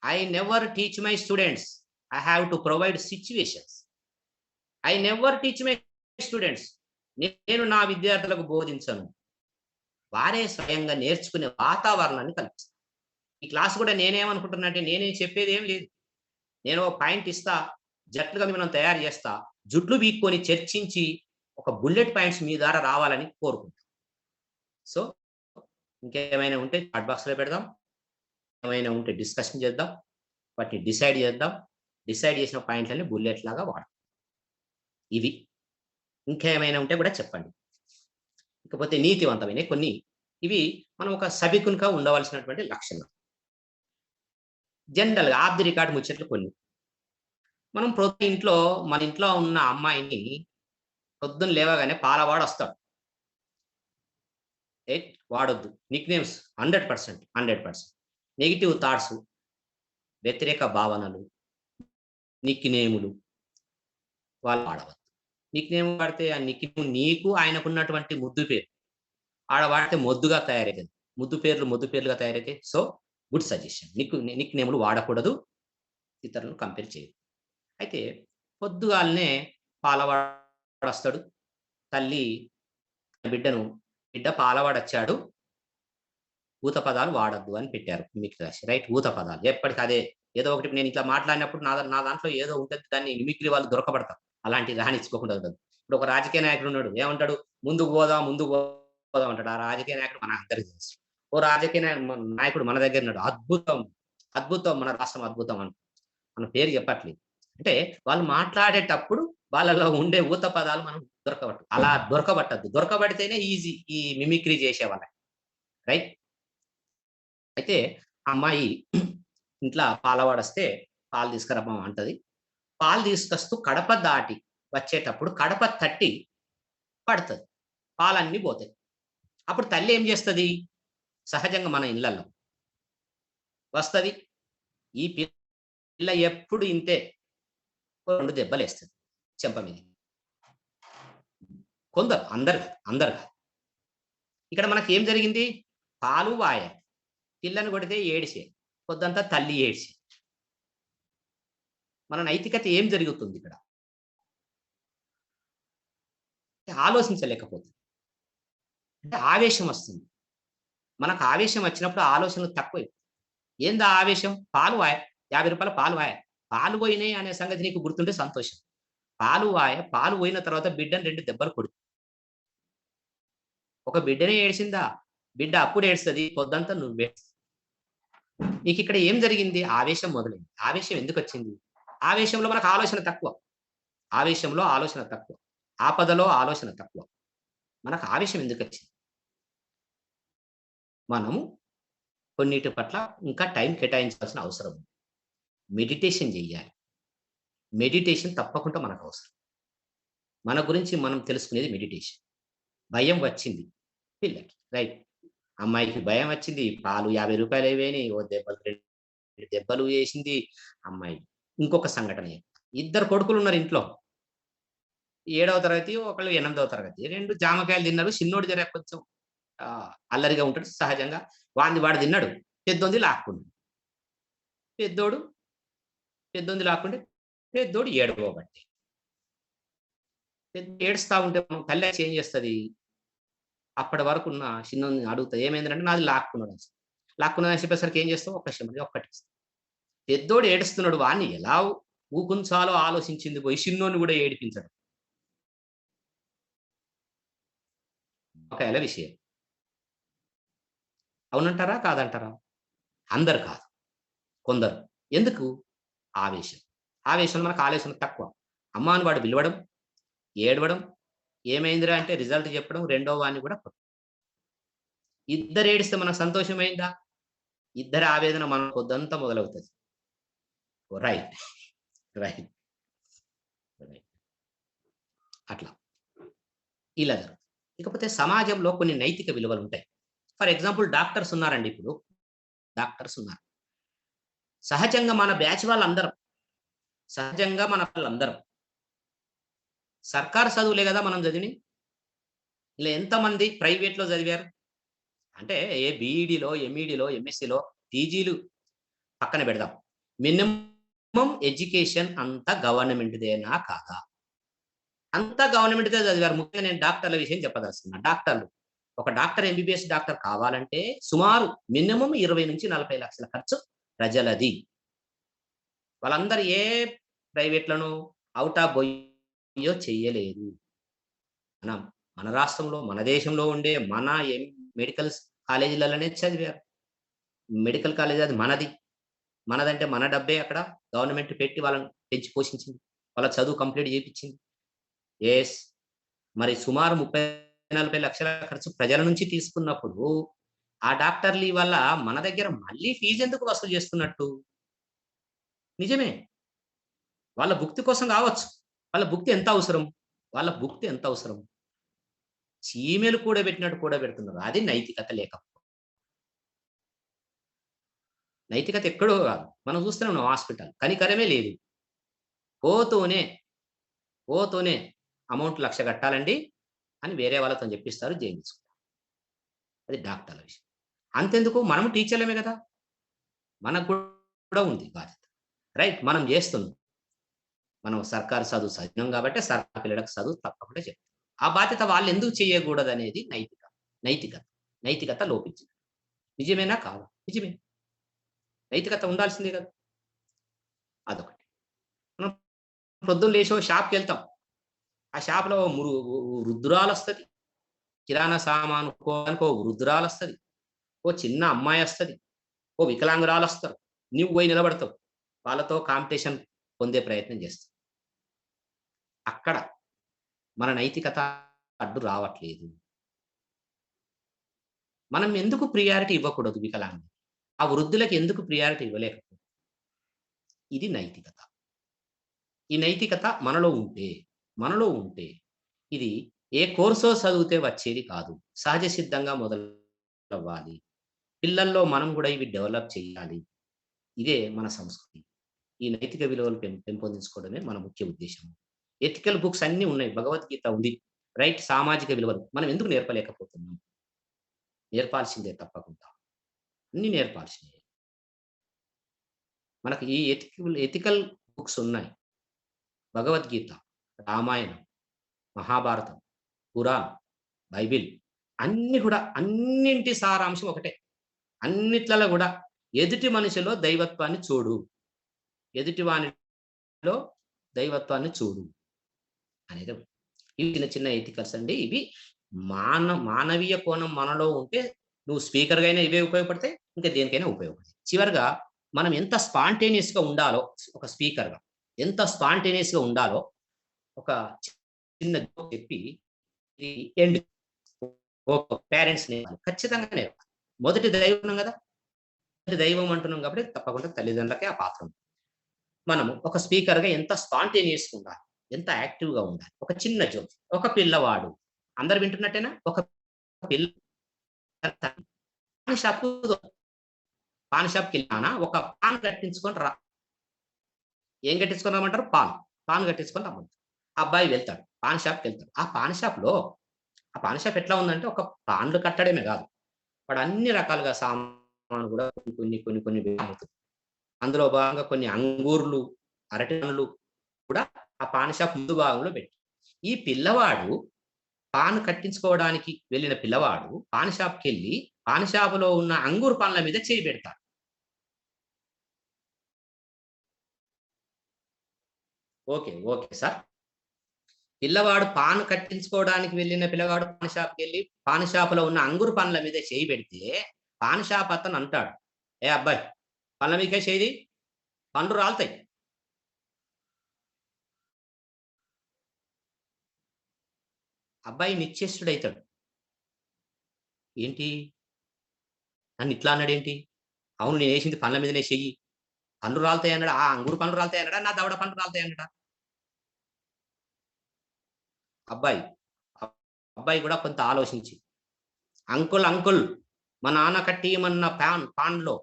I never teach my students. I have to provide situations. I never teach my students. నేను నా విద్యార్థులకు బోధించను. వారే స్వయంగా నేర్చుకునే వాతావరణాన్ని కల్పిస్తాను. ఈ క్లాస్ కూడా నేనేమనుకుంటున్నా అంటే నేనే చెప్పేది ఏం లేదు. నేను ఒక పాయింట్ ఇస్తా, జట్లుగా మనం తయారు చేస్తా, జుట్లు వీక్కొని చర్చించి ఒక బుల్లెట్ పాయింట్స్ మీ ద్వారా రావాలని కోరుకుంటాను. సో ఇంకేమైనా ఉంటే చాట్ బాక్స్‌లో పెడదాం. ఏమైనా ఉంటే డిస్కషన్ చేద్దాం. వాటిని డిసైడ్ చేద్దాం. డిసైడ్ చేసిన పాయింట్లని బుల్లెట్ లాగా వాడదాం. ఇవి. ఇంకా ఏమైనా ఉంటే కూడా చెప్పండి. ఇకపోతే నీతివంతమైన కొన్ని ఇవి మనం ఒక సభికునిగా ఉండవలసినటువంటి లక్షణం. జనరల్‌గా ఆఫ్ ది రికార్డ్ ముచ్చట్లు కొన్ని. మనం మన ఇంట్లో ఉన్న అమ్మాయిని పొద్దున్న లేవగానే పాలవాడొస్తాడు. వాడొద్దు. నిక్‌నేమ్స్ 100%. నెగెటివ్ థాట్స్, వ్యతిరేక భావనలు, నిక్‌నేములు వాళ్ళు వాడవద్దు. నిక్‌నేమ్ వాడితే ఆ నిక్‌నేమ్ నీకు ఆయనకున్నటువంటి ముద్దు పేరు. ఆడ వాడితే మొద్దుగా తయారైతది. ముద్దు పేర్లుగా తయారైతాయి. So good suggestion. నిక్‌నేములు వాడకూడదు. ఇతరులను కంపేర్ చేయొద్దు. అయితే పొద్దుగాలనే పాలవాడొస్తాడు. తల్లి బిడ్డ పాలవాడొచ్చాడు, ఊత పదాలు వాడొద్దు అని పెట్టారు మిమిక్రీ రాసి. రైట్. ఊత పదాలు ఎప్పటికి అదే. ఏదో ఒకటి నేను ఇట్లా మాట్లాడినప్పుడు నా దాంట్లో ఏదో ఉంటది. దాన్ని మిమిక్రీ వాళ్ళు దొరకబడతారు. అలాంటివి రానిచ్చుకోకుండా ఉండదు. ఇప్పుడు ఒక రాజకీయ నాయకుడు ఉన్నాడు. ఏమంటాడు? ముందుకు పోదాం అంటాడు. ఆ రాజకీయ నాయకుడు మనందరికీ తెలుసు. ఓ రాజకీయ నాయకుడు మన దగ్గర ఉన్నాడు. అద్భుతం మన రాష్ట్రం అద్భుతం అని. మన పేరు చెప్పట్లేదు. అంటే వాళ్ళు మాట్లాడేటప్పుడు వాళ్ళలో ఉండే ఊత పదాలు మనం అలా దొరకబట్టద్దు. దొరకబడితేనే ఈజీ ఈ మిమిక్రీ చేసేవాళ్ళకి. రైట్. అయితే అమ్మాయి ఇంట్లో పాలవాడొస్తే పాలు తీసుకురమ్మా అంటది. పాలు తీసుకొస్తూ కడప దాటి వచ్చేటప్పుడు కడప తట్టి పడతది. పాలన్నీ పోతాయి. అప్పుడు తల్లి ఏం చేస్తది? సహజంగా మన ఇళ్ళల్లో వస్తది. ఈ పిల్ల ఎప్పుడు ఇంతే 2 దెబ్బలేస్తది చెంప మీద. కొందరు, అందరు కాదు. ఇక్కడ మనకేం జరిగింది? పాలు వాయే. పిల్లని కొడితే ఏడిసే. పొద్దంతా తల్లి ఏడ్చే. మన నైతికత ఏం జరుగుతుంది ఇక్కడ? ఆలోచించలేకపోతుంది. అంటే ఆవేశం వస్తుంది. మనకు ఆవేశం వచ్చినప్పుడు ఆలోచనలు తక్కువై. ఏందా ఆవేశం? పాలు వాయ. రూ. 50 పాలు వాయ. పాలు పోయినాయి అనే సంగతి నీకు గుర్తుంటే సంతోషం. పాలు పోయిన తర్వాత బిడ్డని 2 దెబ్బలు కొడు. ఒక బిడ్డనే ఏడ్చిందా? బిడ్డ అప్పుడు ఏడుస్తది. పొద్దంతా నువ్వేడుస్తావు. నీకిక్కడ ఏం జరిగింది? ఆవేశం మొదలైంది. ఆవేశం ఎందుకొచ్చింది? ఆవేశంలో మనకు ఆలోచన తక్కువ. ఆపదలో ఆలోచన తక్కువ. మనకు ఆవేశం ఎందుకొచ్చింది? మనము కొన్నిటి పట్ల ఇంకా టైం కేటాయించాల్సిన అవసరం ఉంది. మెడిటేషన్ చెయ్యాలి. మెడిటేషన్ తప్పకుండా మనకు అవసరం. మన గురించి మనం తెలుసుకునేది మెడిటేషన్. భయం వచ్చింది పిల్లకి. రైట్. అమ్మాయికి భయం వచ్చింది. పాలు రూ. 50 అయిపోయినాయి. ఓ 2 దెబ్బలు వేసింది అమ్మాయి. ఇంకొక సంఘటన. ఇద్దరు కొడుకులున్నారు ఇంట్లో. 7వ తరగతి, ఒకళ్ళు 8వ తరగతి. 2 జామకాయలు తిన్నారు. చిన్నోడు జర కొంచెం అల్లరిగా ఉంటాడు సహజంగా. వాడు తిన్నాడు. పెద్దోంది లాక్కున్నాడు. పెద్దోడు పెద్దోంది లాక్కుంటే పెద్దోడు ఏడవబట్టే. ఏడుస్తా ఉంటే తల్లి ఏం చేస్తది? అప్పటి వరకున్న చిన్నోడిని అడుగుతది. ఏమైందంటే నాది లాక్కున్నాడని. లాక్కున్నాడని చెప్పేసరికి ఏం చేస్తావు? ఒక్కటిస్తావు. పెద్దోడు ఏడుస్తున్నాడు. వాడిని ఎలా ఊకుంచాలో ఆలోచించింది పోయి చిన్నోడిని కూడా ఏడిపించడం. ఒకాయల విషయం. అవునంటారా? కాదంటారా? అందరు కాదు. కొందరు. ఎందుకు? ఆవేశం. ఆవేశం మనకు ఆలోచన తక్కువ. అమ్మ అని వాడు పిలవడం, ఏడవడం, ఏమైందిరా అంటే రిజల్ట్ చెప్పడం, రెండో వాడిని కూడా ఇద్దరు ఏడిస్తే మనకు సంతోషమైందా? ఇద్దరి ఆవేదన మన పొద్దంతా మొదలవుతది. రైట్. రైట్. రైట్. అట్లా. ఇలా జరుగుతుంది. ఇకపోతే సమాజంలో కొన్ని నైతిక విలువలుంటాయి. ఫర్ ఎగ్జాంపుల్ డాక్టర్స్ ఉన్నారండి ఇప్పుడు. డాక్టర్స్ ఉన్నారు. సహజంగా మన బ్యాచ్ వాళ్ళందరం, సహజంగా మన వాళ్ళందరం సర్కారు చదువులే గదా మనం చదివినయి. ఇలా ఎంతమంది ప్రైవేట్‌లో చదివారు? అంటే ఏ బీఈడీలో, ఎంఈడీలో, ఎంఎస్సీలో, పీజీలు పక్కన పెడదాం. మినిమమ్ ఎడ్యుకేషన్ అంతా గవర్నమెంట్‌దేనా కాదా? అంతా గవర్నమెంట్‌దే చదివారు. ముఖ్యంగా నేను డాక్టర్ల విషయం చెప్పదలుచుకున్నా. డాక్టర్లు. ఒక డాక్టర్ ఎంబీబీఎస్ డాక్టర్ కావాలంటే సుమారు మినిమమ్ 20-40 లక్షల ఖర్చు ప్రజలది. వాళ్ళందరూ ఏ ప్రైవేట్‌లను ఔట్ ఆఫ్ బొయ్యో చెయ్యలేదు. మనం మన రాష్ట్రంలో, మన దేశంలో ఉండే మన మెడికల్ కాలేజీలలోనే చదివారు. మెడికల్ కాలేజ్ అది మనది. మనదంటే మన డబ్బే అక్కడ గవర్నమెంట్ పెట్టి వాళ్ళని పెంచి పోషించింది. వాళ్ళ చదువు కంప్లీట్ చేపిచ్చింది. యెస్. మరి సుమారు 30-40 లక్షల ఖర్చు ప్రజల నుంచి తీసుకున్నప్పుడు, ఆ డాక్టర్లు ఇవాళ మన దగ్గర మళ్ళీ ఫీజెందుకు వసూలు చేస్తున్నట్టు? నిజమే. వాళ్ళ భుక్తి కోసం కావచ్చు. వాళ్ళ భుక్తి ఎంత అవసరం? వాళ్ళ భుక్తి ఎంత అవసరం? చీమెలు కూడబెట్టినట్టు కూడబెడుతున్నారు. అది నైతికత లేకపోవడం. నైతికత ఎక్కడో కాదు. మనం చూస్తూనే ఉన్నాం హాస్పిటల్. కనికరమే లేదు. పోతూనే, పోతూనే అమౌంట్ 1,00,000 కట్టాలండి అని వేరే వాళ్ళతోని చెప్పిస్తారు. చేయించుకుంటారు. అది డాక్టర్ల విషయం. అంతెందుకు మనము టీచర్‌లమే గదా! మనకు కూడా ఉంది బాధ్యత. రైట్. మనం జేస్తున్నాం. మనం సర్కారు చదువు చదివినాం గాబట్టే సర్కారు పిల్లలకు చదువు తప్పకుండా చెప్తాం. ఆ బాధ్యత వాళ్ళెందుకు చేయకూడదనేది నైతికత. నైతికత లోపించింది. నిజమేనా? కాదా? నిజమే. నైతికత ఉండాల్సిందే గదా! అదొకటి. మనం పొద్దున్న లేచి ఓ షాప్‌కెళ్తాం. ఆ షాప్‌లో వృద్ధురాలొస్తది. కిరాణా సామాను కోడానికి ఓ వృద్ధురాలొస్తది. ఓ చిన్న అమ్మాయొస్తది. ఓ వికలాంగురాలొస్తారు. నువ్వు పోయి నిలబడతావు. వాళ్ళతో కాంపిటీషన్ పొందే ప్రయత్నం చేస్తావు. అక్కడ మన నైతికత అడ్డు రావట్లేదు. మనం ఎందుకు ప్రియారిటీ ఇవ్వకూడదు వికలాంగులకు? ఆ వృద్ధులకి ఎందుకు ప్రియారిటీ ఇవ్వలేకపోతున్నాం? ఇది నైతికత. ఈ నైతికత మనలో ఉంటే ఇది ఏ కోర్సో చదివితే వచ్చేది కాదు. సహజ సిద్ధంగా మొదలవ్వాలి. పిల్లల్లో మనం గూడా ఇవి డెవలప్ చేయాలి. ఇదే మన సంస్కృతి. ఈ నైతిక విలువలు పెంపొందించుకోవడమే మన ముఖ్య ఉద్దేశ్యం. ఎథికల్ బుక్స్ అన్నీ ఉన్నాయి. భగవద్గీత ఉంది. రైట్ సామాజిక విలువలు. మనం ఎందుకు నేర్పలేకపోతున్నాం? నేర్పాల్సిందే తప్పకుండా. అన్నీ నేర్పాల్సిందే. మనకి ఈ ఎథికల్ బుక్స్ ఉన్నాయి. భగవద్గీత, రామాయణం, మహాభారతం, ఖురాన్, బైబిల్ అన్నీ గూడా అన్నింటి సారాంశం ఒకటే. అన్నిట్లలో గూడా ఎదుటి మనిషిలో దైవత్వాన్ని చూడు. ఎదుటి వానిలో దైవత్వాన్ని చూడు అనేది ఉంది. ఇవి చిన్న చిన్న ఎథికల్స్ అండి. ఇవి మానవీయ కోణం మనలో ఉంటే నువ్వు స్పీకర్‌గా అయినా ఇవే ఉపయోగపడతాయి. ఇంకా దేనికైనా ఉపయోగపడతాయి. చివరగా మనం ఎంత స్పాంటేనియస్‌గా ఉండాలో ఒక స్పీకర్‌గా ఎంత స్పాంటేనియస్‌గా ఉండాలో ఒక చిన్న జోక్ చెప్పి ఇది ఎండ్ పేరెంట్స్ నేర్పాలి. ఖచ్చితంగా నేర్పాలి. మొదటి దైవం గదా! మొదటి దైవం అంటున్నాం కాబట్టి తప్పకుండా తల్లిదండ్రులకే ఆ పాత్ర ఉంది. మనము ఒక స్పీకర్‌గా ఎంత స్పాంటేనియస్‌గా ఉండాలి. ఎంత యాక్టివ్‌గా ఉండాలి. ఒక చిన్న జోక్. ఒక పిల్లవాడు అందరూ వింటున్నట్టేనా? ఒక పిల్ల పాన్ షాప్‌కు పాన్ షాప్‌కెళ్ళి నాన్న ఒక పాన్ కట్టించుకొని రా. ఏం కట్టించుకొని రమ్మంటారు? పాన్. పాన్ కట్టించుకొని రమ్మంటారు. ఆ అబ్బాయి వెళ్తాడు. పాన్ షాప్‌కెళ్తాడు. ఆ పాన్ షాప్‌లో ఆ పాన్ షాప్ ఎట్లా ఉందంటే ఒక పాన్లు కట్టడమే కాదు. వాడు అన్ని రకాలుగా సామాను కూడా కొన్ని అమ్ముతుంది. అందులో భాగంగా కొన్ని అంగూర్లు, అరటి పండ్లు కూడా ఆ పాన్ షాప్ ముందు భాగంలో పెట్టి ఈ పిల్లవాడు పాన్ కట్టించుకోవడానికి వెళ్ళిన పిల్లవాడు పాన్ షాప్‌కెళ్ళి పాన్ షాపులో ఉన్న అంగూరు పండ్ల మీద చేయి పెడతాడు. ఓకే. Okay sir. పిల్లవాడు పాన్ కట్టించుకోవడానికి వెళ్ళిన పిల్లవాడు పాన్ షాప్‌కెళ్ళి పాన్ షాపులో ఉన్న అంగూరు పండ్ల మీద చేయి పెడితే, పాన్ షాప్ అతను అంటాడు, "ఏ అబ్బాయి! పండ్ల మీదకే చెయ్యి తీ, పండ్లు రాలుతాయి." అబ్బాయి నిశ్చేష్టుడైతాడు. ఏంటి? నన్ను ఇట్లా అన్నాడేంటి? అవును నేనేసింది పండ్ల మీదనే చెయ్యి. పండ్లు రాలుతాయన్నాడా? ఆ అంగూరు పండ్లు రాలుతాయన్నాడా? నా దవడ పండ్లు రాలుతాయన్నాడా? అబ్బాయి, అబ్బాయి కూడా కొంత ఆలోచించి, "అంకుల్, అంకుల్ మా నాన్న కట్టియమన్న పాన్‌లో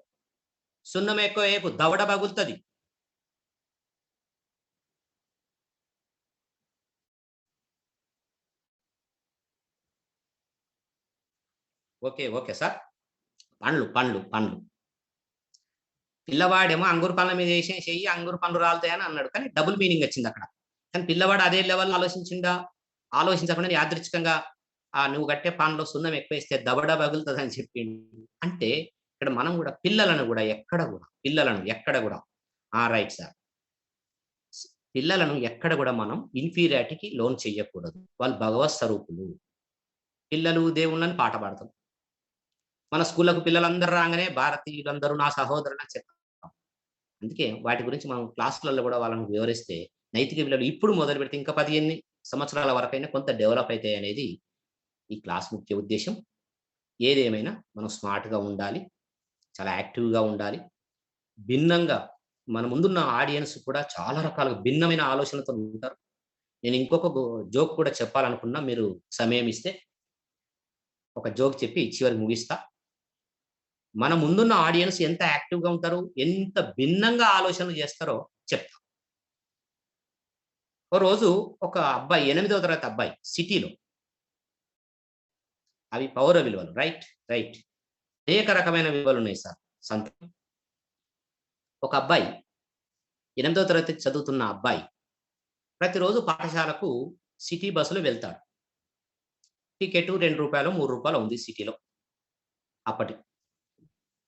సున్నం ఎక్కువ ఎయకు దవడ పగులుతది." ఓకే. Okay sir. పండ్లు. పిల్లవాడేమో అంగూరు పండ్ల మీద ఏసిన చెయ్యి అంగూరు పండ్లు రాలుతాయని అన్నాడు. కానీ డబుల్ మీనింగ్ వచ్చిందక్కడ. కానీ పిల్లవాడు అదే లెవెల్‌లో ఆలోచించిండా? ఆలోచించకుండా యాదృచ్ఛికంగా నువ్వు కట్టే పాన్‌లో సున్నం ఎక్కువేస్తే దబడ పగులుతదని చెప్పిండు. అంటే ఇక్కడ మనం గూడా పిల్లలను ఎక్కడ గూడా రైట్ సార్. పిల్లలను ఎక్కడ గూడా మనం ఇన్ఫీరియారిటీకి లోన్ చెయ్యకూడదు. వాళ్ళు భగవత్ స్వరూపులు. పిల్లలు దేవుళ్ళని పాట పాడతాం. మన స్కూల్‌లకు పిల్లలందరూ రాంగానే భారతీయులందరూ నా సహోదరులని చెప్తాం. అందుకే వాటి గురించి మనం క్లాసులలో గూడా వాళ్ళని వివరిస్తే, నైతిక విలువలు ఇప్పుడు మొదలుపెడితే ఇంకా 15 సంవత్సరాల వరకైనా కొంత డెవలప్ అయితాయనేది ఈ క్లాస్ ముఖ్య ఉద్దేశ్యం. ఏదేమైనా మనం స్మార్ట్‌గా ఉండాలి. చాలా యాక్టివ్‌గా ఉండాలి. భిన్నంగా మన ముందున్న ఆడియన్స్ కూడా చాలా రకాలుగా భిన్నమైన ఆలోచనలతో ఉంటారు. నేను ఇంకొక జోక్ కూడా చెప్పాలనుకున్నా మీరు సమయం ఇస్తే ఒక జోక్ చెప్పి చివరికి ముగిస్తా. మన ముందున్న ఆడియన్స్ ఎంత యాక్టివ్‌గా ఉంటారు, ఎంత భిన్నంగా ఆలోచనలు చేస్తారో చెప్తా. ఓ రోజు ఒక అబ్బాయి 8వ తరగతి అబ్బాయి సిటీలో అవి పౌర విలువలు. రైట్. రైట్. అనేక రకమైన విలువలున్నాయి సార్. సంత ఒక అబ్బాయి 8వ తరగతి చదువుతున్న అబ్బాయి ప్రతిరోజు పాఠశాలకు సిటీ బస్సులో వెళ్తాడు. టికెట్ రూ. 2 రూ. 3 ఉంది సిటీలో అప్పటి.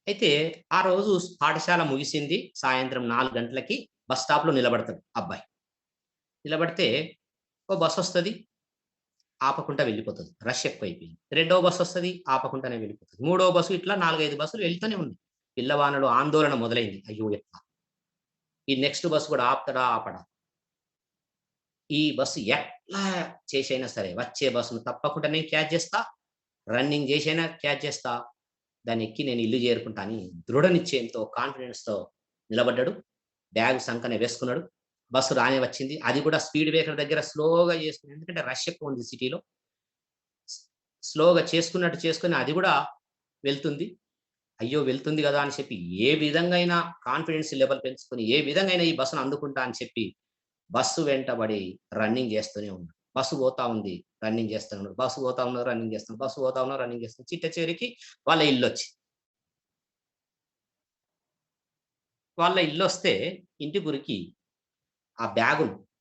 అయితే ఆ రోజు పాఠశాల ముగిసింది. సాయంత్రం 4 గంటలకి బస్ స్టాప్‌లో నిలబడతాడు అబ్బాయి. నిలబడితే ఓ బస్సొస్తది. ఆపకుండా వెళ్ళిపోతది. రష్ ఎక్కువైపోయింది. రెండో బస్సొస్తది. ఆపకుండానే వెళ్ళిపోతది. మూడో బస్సు ఇట్లా 4, 5 బస్సులు వెళ్తూనే ఉన్నాయి. పిల్లవానిలో ఆందోళన మొదలైంది. అయ్యో! ఎట్లా? ఈ నెక్స్ట్ బస్ కూడా ఆపుతాడా? ఆపడా? ఈ బస్సు ఎట్లా చేసైనా సరే వచ్చే బస్సును తప్పకుండా నేను క్యాచ్ చేస్తా. రన్నింగ్ చేసైనా క్యాచ్ చేస్తా. దాన్నెక్కి నేను ఇల్లు చేరుకుంటా అని దృఢ నిశ్చయంతో, కాన్ఫిడెన్స్‌తో నిలబడ్డాడు. బ్యాగ్ సంకన వేసుకున్నాడు. బస్సు రానే వచ్చింది. అది కూడా స్పీడ్ బ్రేకర్ దగ్గర స్లోగా చేసుకుని ఎందుకంటే రష్ ఎక్కువుంది సిటీలో. స్ స్లోగా చేసుకున్నట్టు చేసుకొని అది కూడా వెళ్తుంది. అయ్యో! వెళ్తుంది గదా! అని చెప్పి ఏ విధంగా అయినా కాన్ఫిడెన్స్ లెవెల్ పెంచుకొని, ఏ విధంగా అయినా ఈ బస్సును అందుకుంటా అని చెప్పి బస్సు వెంటబడి రన్నింగ్ చేస్తూనే ఉన్నాడు. బస్సు పోతా ఉంది. రన్నింగ్ చేస్తూనే ఉన్నాడు. బస్సు పోతా ఉన్నాడు. రన్నింగ్ చేస్తున్నాడు. బస్సు పోతా ఉన్నాడు. రన్నింగ్ చేస్తున్నాడు. చిట్ట చివరికి వాళ్ళ ఇల్లొచ్చింది. వాళ్ళ ఇల్లొస్తే ఇంటి గురికి ఆ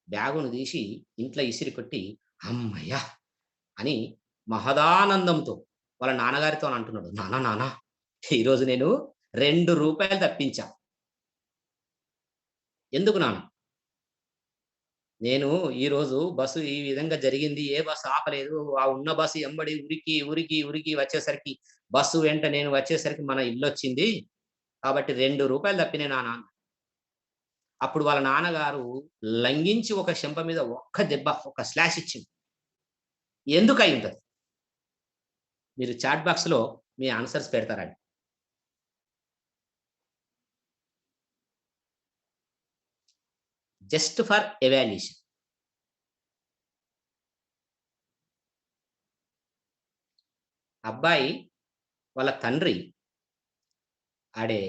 బ్యాగును తీసి ఇంట్లో ఇసిరి కొట్టి, "హమ్మయ్య!" అని మహదానందంతో వాళ్ళ నాన్నగారితోని అంటున్నాడు. నాన్న ఈరోజు నేను రూ. 2 తప్పించా. ఎందుకు నాన్న? నేను ఈరోజు బస్సు ఈ విధంగా జరిగింది. ఏ బస్సు ఆపలేదు. ఆ ఉన్న బస్సు ఎంబడి ఉరికి వచ్చేసరికి బస్సు వెంట నేను వచ్చేసరికి మన ఇల్లొచ్చింది. కాబట్టి రూ. 2 తప్పినయి నాన్న. అప్పుడు వాళ్ళ నాన్నగారు లంఘించి ఒక చెంప మీద ఒక్క దెబ్బ, ఒక స్లాష్ ఇచ్చిండు. ఎందుకయ్యుంటది? మీరు చాట్ బాక్స్‌లో మీ ఆన్సర్స్ పెడతారండి. Just for evaluation. అబ్బాయి వాళ్ళ తండ్రి ఆడే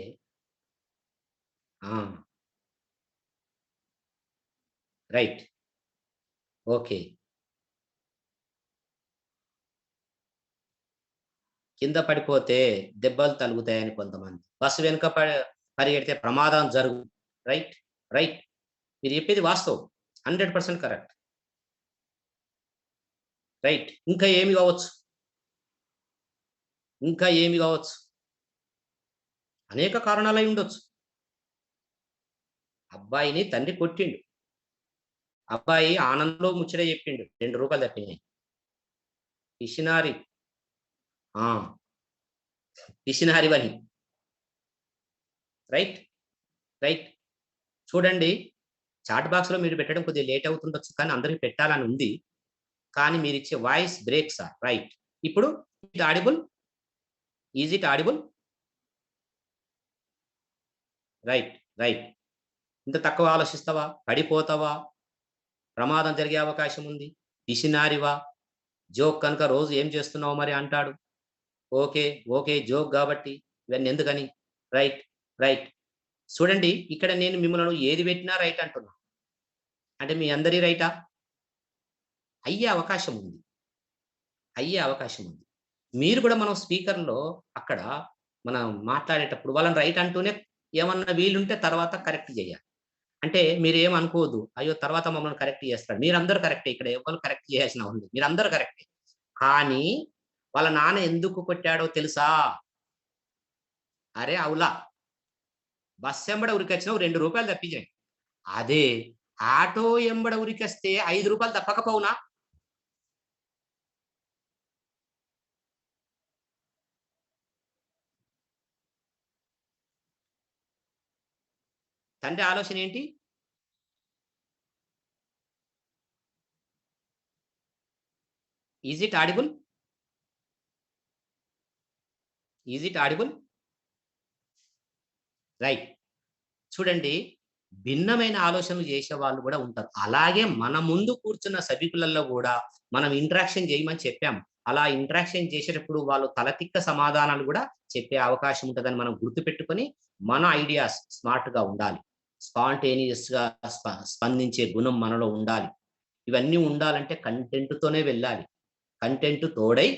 ఆ! రైట్. ఓకే. కింద పడిపోతే దెబ్బలు తలుగుతాయని కొంతమంది. బస్సు వెనుక పరిగెడితే ప్రమాదం జరుగు. రైట్? రైట్. మీరు చెప్పేది వాస్తవం. 100% కరెక్ట్. రైట్. ఇంకా ఏమి కావచ్చు? ఇంకా ఏమి కావచ్చు? అనేక కారణాలై ఉండొచ్చు. అబ్బాయిని తండ్రి కొట్టిండు. అబ్బాయి ఆనందంలో ముచ్చట చెప్పిండు. రూ. 2 తప్పినాయి. పిసినారి. ఆ! పిసినారివని. రైట్? రైట్. చూడండి, చాట్ బాక్స్‌లో మీరు పెట్టడం కొద్దిగా లేట్ అవుతుండొచ్చు. కానీ అందరికి పెట్టాలని ఉంది. కానీ మీరిచ్చే వాయిస్ బ్రేక్స్ ఆర్ రైట్. ఇప్పుడు it audible? Is it audible? Right. Right. ఇంత తక్కువ ఆలోచిస్తావా? పడిపోతావా? ప్రమాదం జరిగే అవకాశం ఉంది. పిసినారివా? జోక్ కనుక రోజు ఏం చేస్తున్నావు మరి అంటాడు. ఓకే. ఓకే. జోక్ గాబట్టి ఇవన్నీ ఎందుకని? రైట్. రైట్. చూడండి, ఇక్కడ నేను మిమ్మల్ని ఏది పెట్టినా రైట్ అంటున్నా. అంటే మీ అందరి రైటా? అయ్యే అవకాశం ఉంది. అయ్యే అవకాశం ఉంది. మీరు కూడా మనం స్పీకర్‌లో అక్కడ మనం మాట్లాడేటప్పుడు వాళ్ళని రైట్ అంటూనే ఏమన్నా వీలుంటే తర్వాత కరెక్ట్ జేయాలి. అంటే మీరేమనుకోవద్దు. అయ్యో! తర్వాత మమ్మల్ని కరెక్ట్ చేస్తాడు. మీరందరూ కరెక్టే. ఇక్కడ ఎవ్వరు కరెక్ట్ చేయాల్సిన అవసరం లేదు. మీరందరూ కరెక్టే. కానీ వాళ్ళ నాన్న ఎందుకు కొట్టాడో తెలుసా? అరే అవులా! బస్ ఎంబడ ఉరికొచ్చినావు రూ. 2 తప్పించాయి. అదే ఆటో ఎంబడ ఉరికొస్తే రూ. 5 తప్పకపోవునా? తండ్రి ఆలోచన ఏంటి? Is it audible? Is it audible? Right. చూడండి, భిన్నమైన ఆలోచనలు చేసేవాళ్ళు గూడా ఉంటారు. అలాగే మన ముందు కూర్చున్న సభికులలో గూడా మనం ఇంటరాక్షన్ చేయమని చెప్పాం. అలా ఇంటరాక్షన్ చేసేటప్పుడు వాళ్ళు తలతిక్క సమాధానాలు గూడా చెప్పే అవకాశం ఉంటదని మనం గుర్తుపెట్టుకొని, మన ఐడియాస్ స్మార్ట్‌గా ఉండాలి. స్పాంటేనియస్‌గా స్పందించే గుణం మనలో ఉండాలి. ఇవన్నీ ఉండాలంటే కంటెంట్‌తోనే వెళ్ళాలి. కంటెంట్ తోడై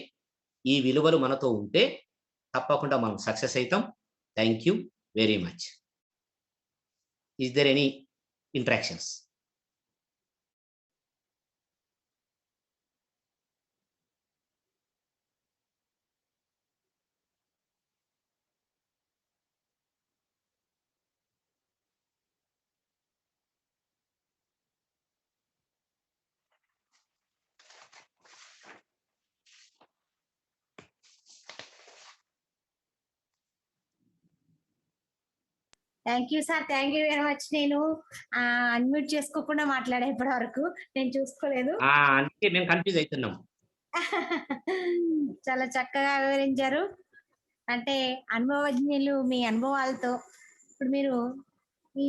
ఈ విలువలు మనతో ఉంటే తప్పకుండా మనం సక్సెస్ అయితాం. Thank you very much. Is there any interactions? Thank you sir. Thank you very much. నేను అన్‌మ్యూట్ చేసుకోకుండా మాట్లాడా ఇప్పటి వరకు. నేను చూసుకోలేదు. అందుకే మేము కన్‌ఫ్యూజ్ అయితున్నాం. చాలా చక్కగా వివరించారు. అంటే అనుభవజ్ఞులు మీ అనుభవాలతో ఇప్పుడు మీరు ఈ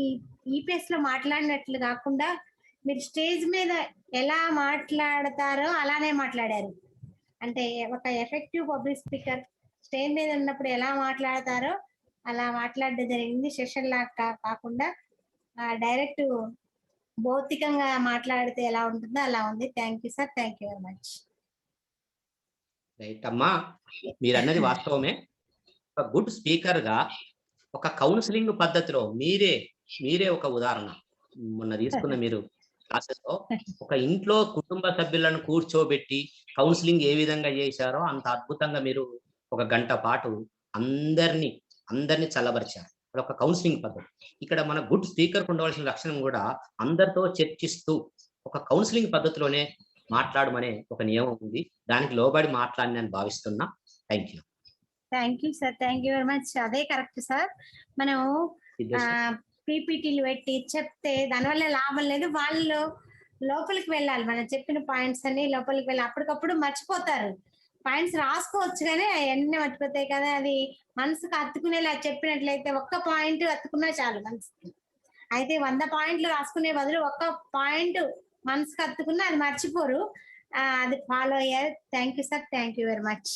ఈపీఎస్‌లో మాట్లాడినట్లు కాకుండా మీరు స్టేజ్ మీద ఎలా మాట్లాడతారో అలానే మాట్లాడారు. అంటే ఒక ఎఫెక్టివ్ పబ్లిక్ స్పీకర్ స్టేజ్ మీద ఉన్నప్పుడు ఎలా మాట్లాడతారో అలా మాట్లాడడం జరిగింది. సెషన్ లాగా కాకుండా డైరెక్ట్ భౌతికంగా మాట్లాడితే ఎలా ఉంటుందో అలా ఉంది. Thank you sir. Thank you very much. Right అమ్మా. మీరన్నది వాస్తవమే. ఒక గుడ్ స్పీకర్‌గా ఒక కౌన్సెలింగ్ పద్ధతిలో మీరే ఒక ఉదాహరణ. మొన్న తీసుకున్న మీరు క్లాసెస్‌లో ఒక ఇంట్లో కుటుంబ సభ్యులను కూర్చోబెట్టి కౌన్సెలింగ్ ఏ విధంగా చేశారో అంత అద్భుతంగా మీరు ఒక గంట పాటు అందరిని చల్లబరిచారు. అదొక కౌన్సెలింగ్ పద్ధతి. ఇక్కడ మన గుడ్ స్పీకర్‌కి ఉండవలసిన లక్షణం గూడా అందరితో చర్చిస్తూ ఒక కౌన్సెలింగ్ పద్ధతిలోనే మాట్లాడమనే ఒక నియమం ఉంది. దానికి లోబడి మాట్లాడినని భావిస్తున్నా. Thank you. Thank you sir. Thank you very much. అదే కరెక్ట్ సార్. మనం పీపీటీలు పెట్టి చెప్తే దానివల్ల లాభం లేదు. వాళ్ళు లోపలికి వెళ్ళాలి. మనం చెప్పిన పాయింట్స్ అన్ని లోపలికి వెళ్ళి అప్పటికప్పుడు మర్చిపోతారు. పాయింట్స్ రాసుకోవచ్చు కానీ అవన్నీ మర్చిపోతాయి కదా! అది మనసుకు హత్తుకునేలా చెప్పినట్లయితే ఒక్క పాయింట్ హత్తుకున్నా చాలు మనసుకి. అయితే 100 పాయింట్లు రాసుకునే బదులు ఒక్క పాయింట్ మనసుకు హత్తుకున్నా అది మర్చిపోరు. అది ఫాలో అయ్యారు. Thank you sir. Thank you very much.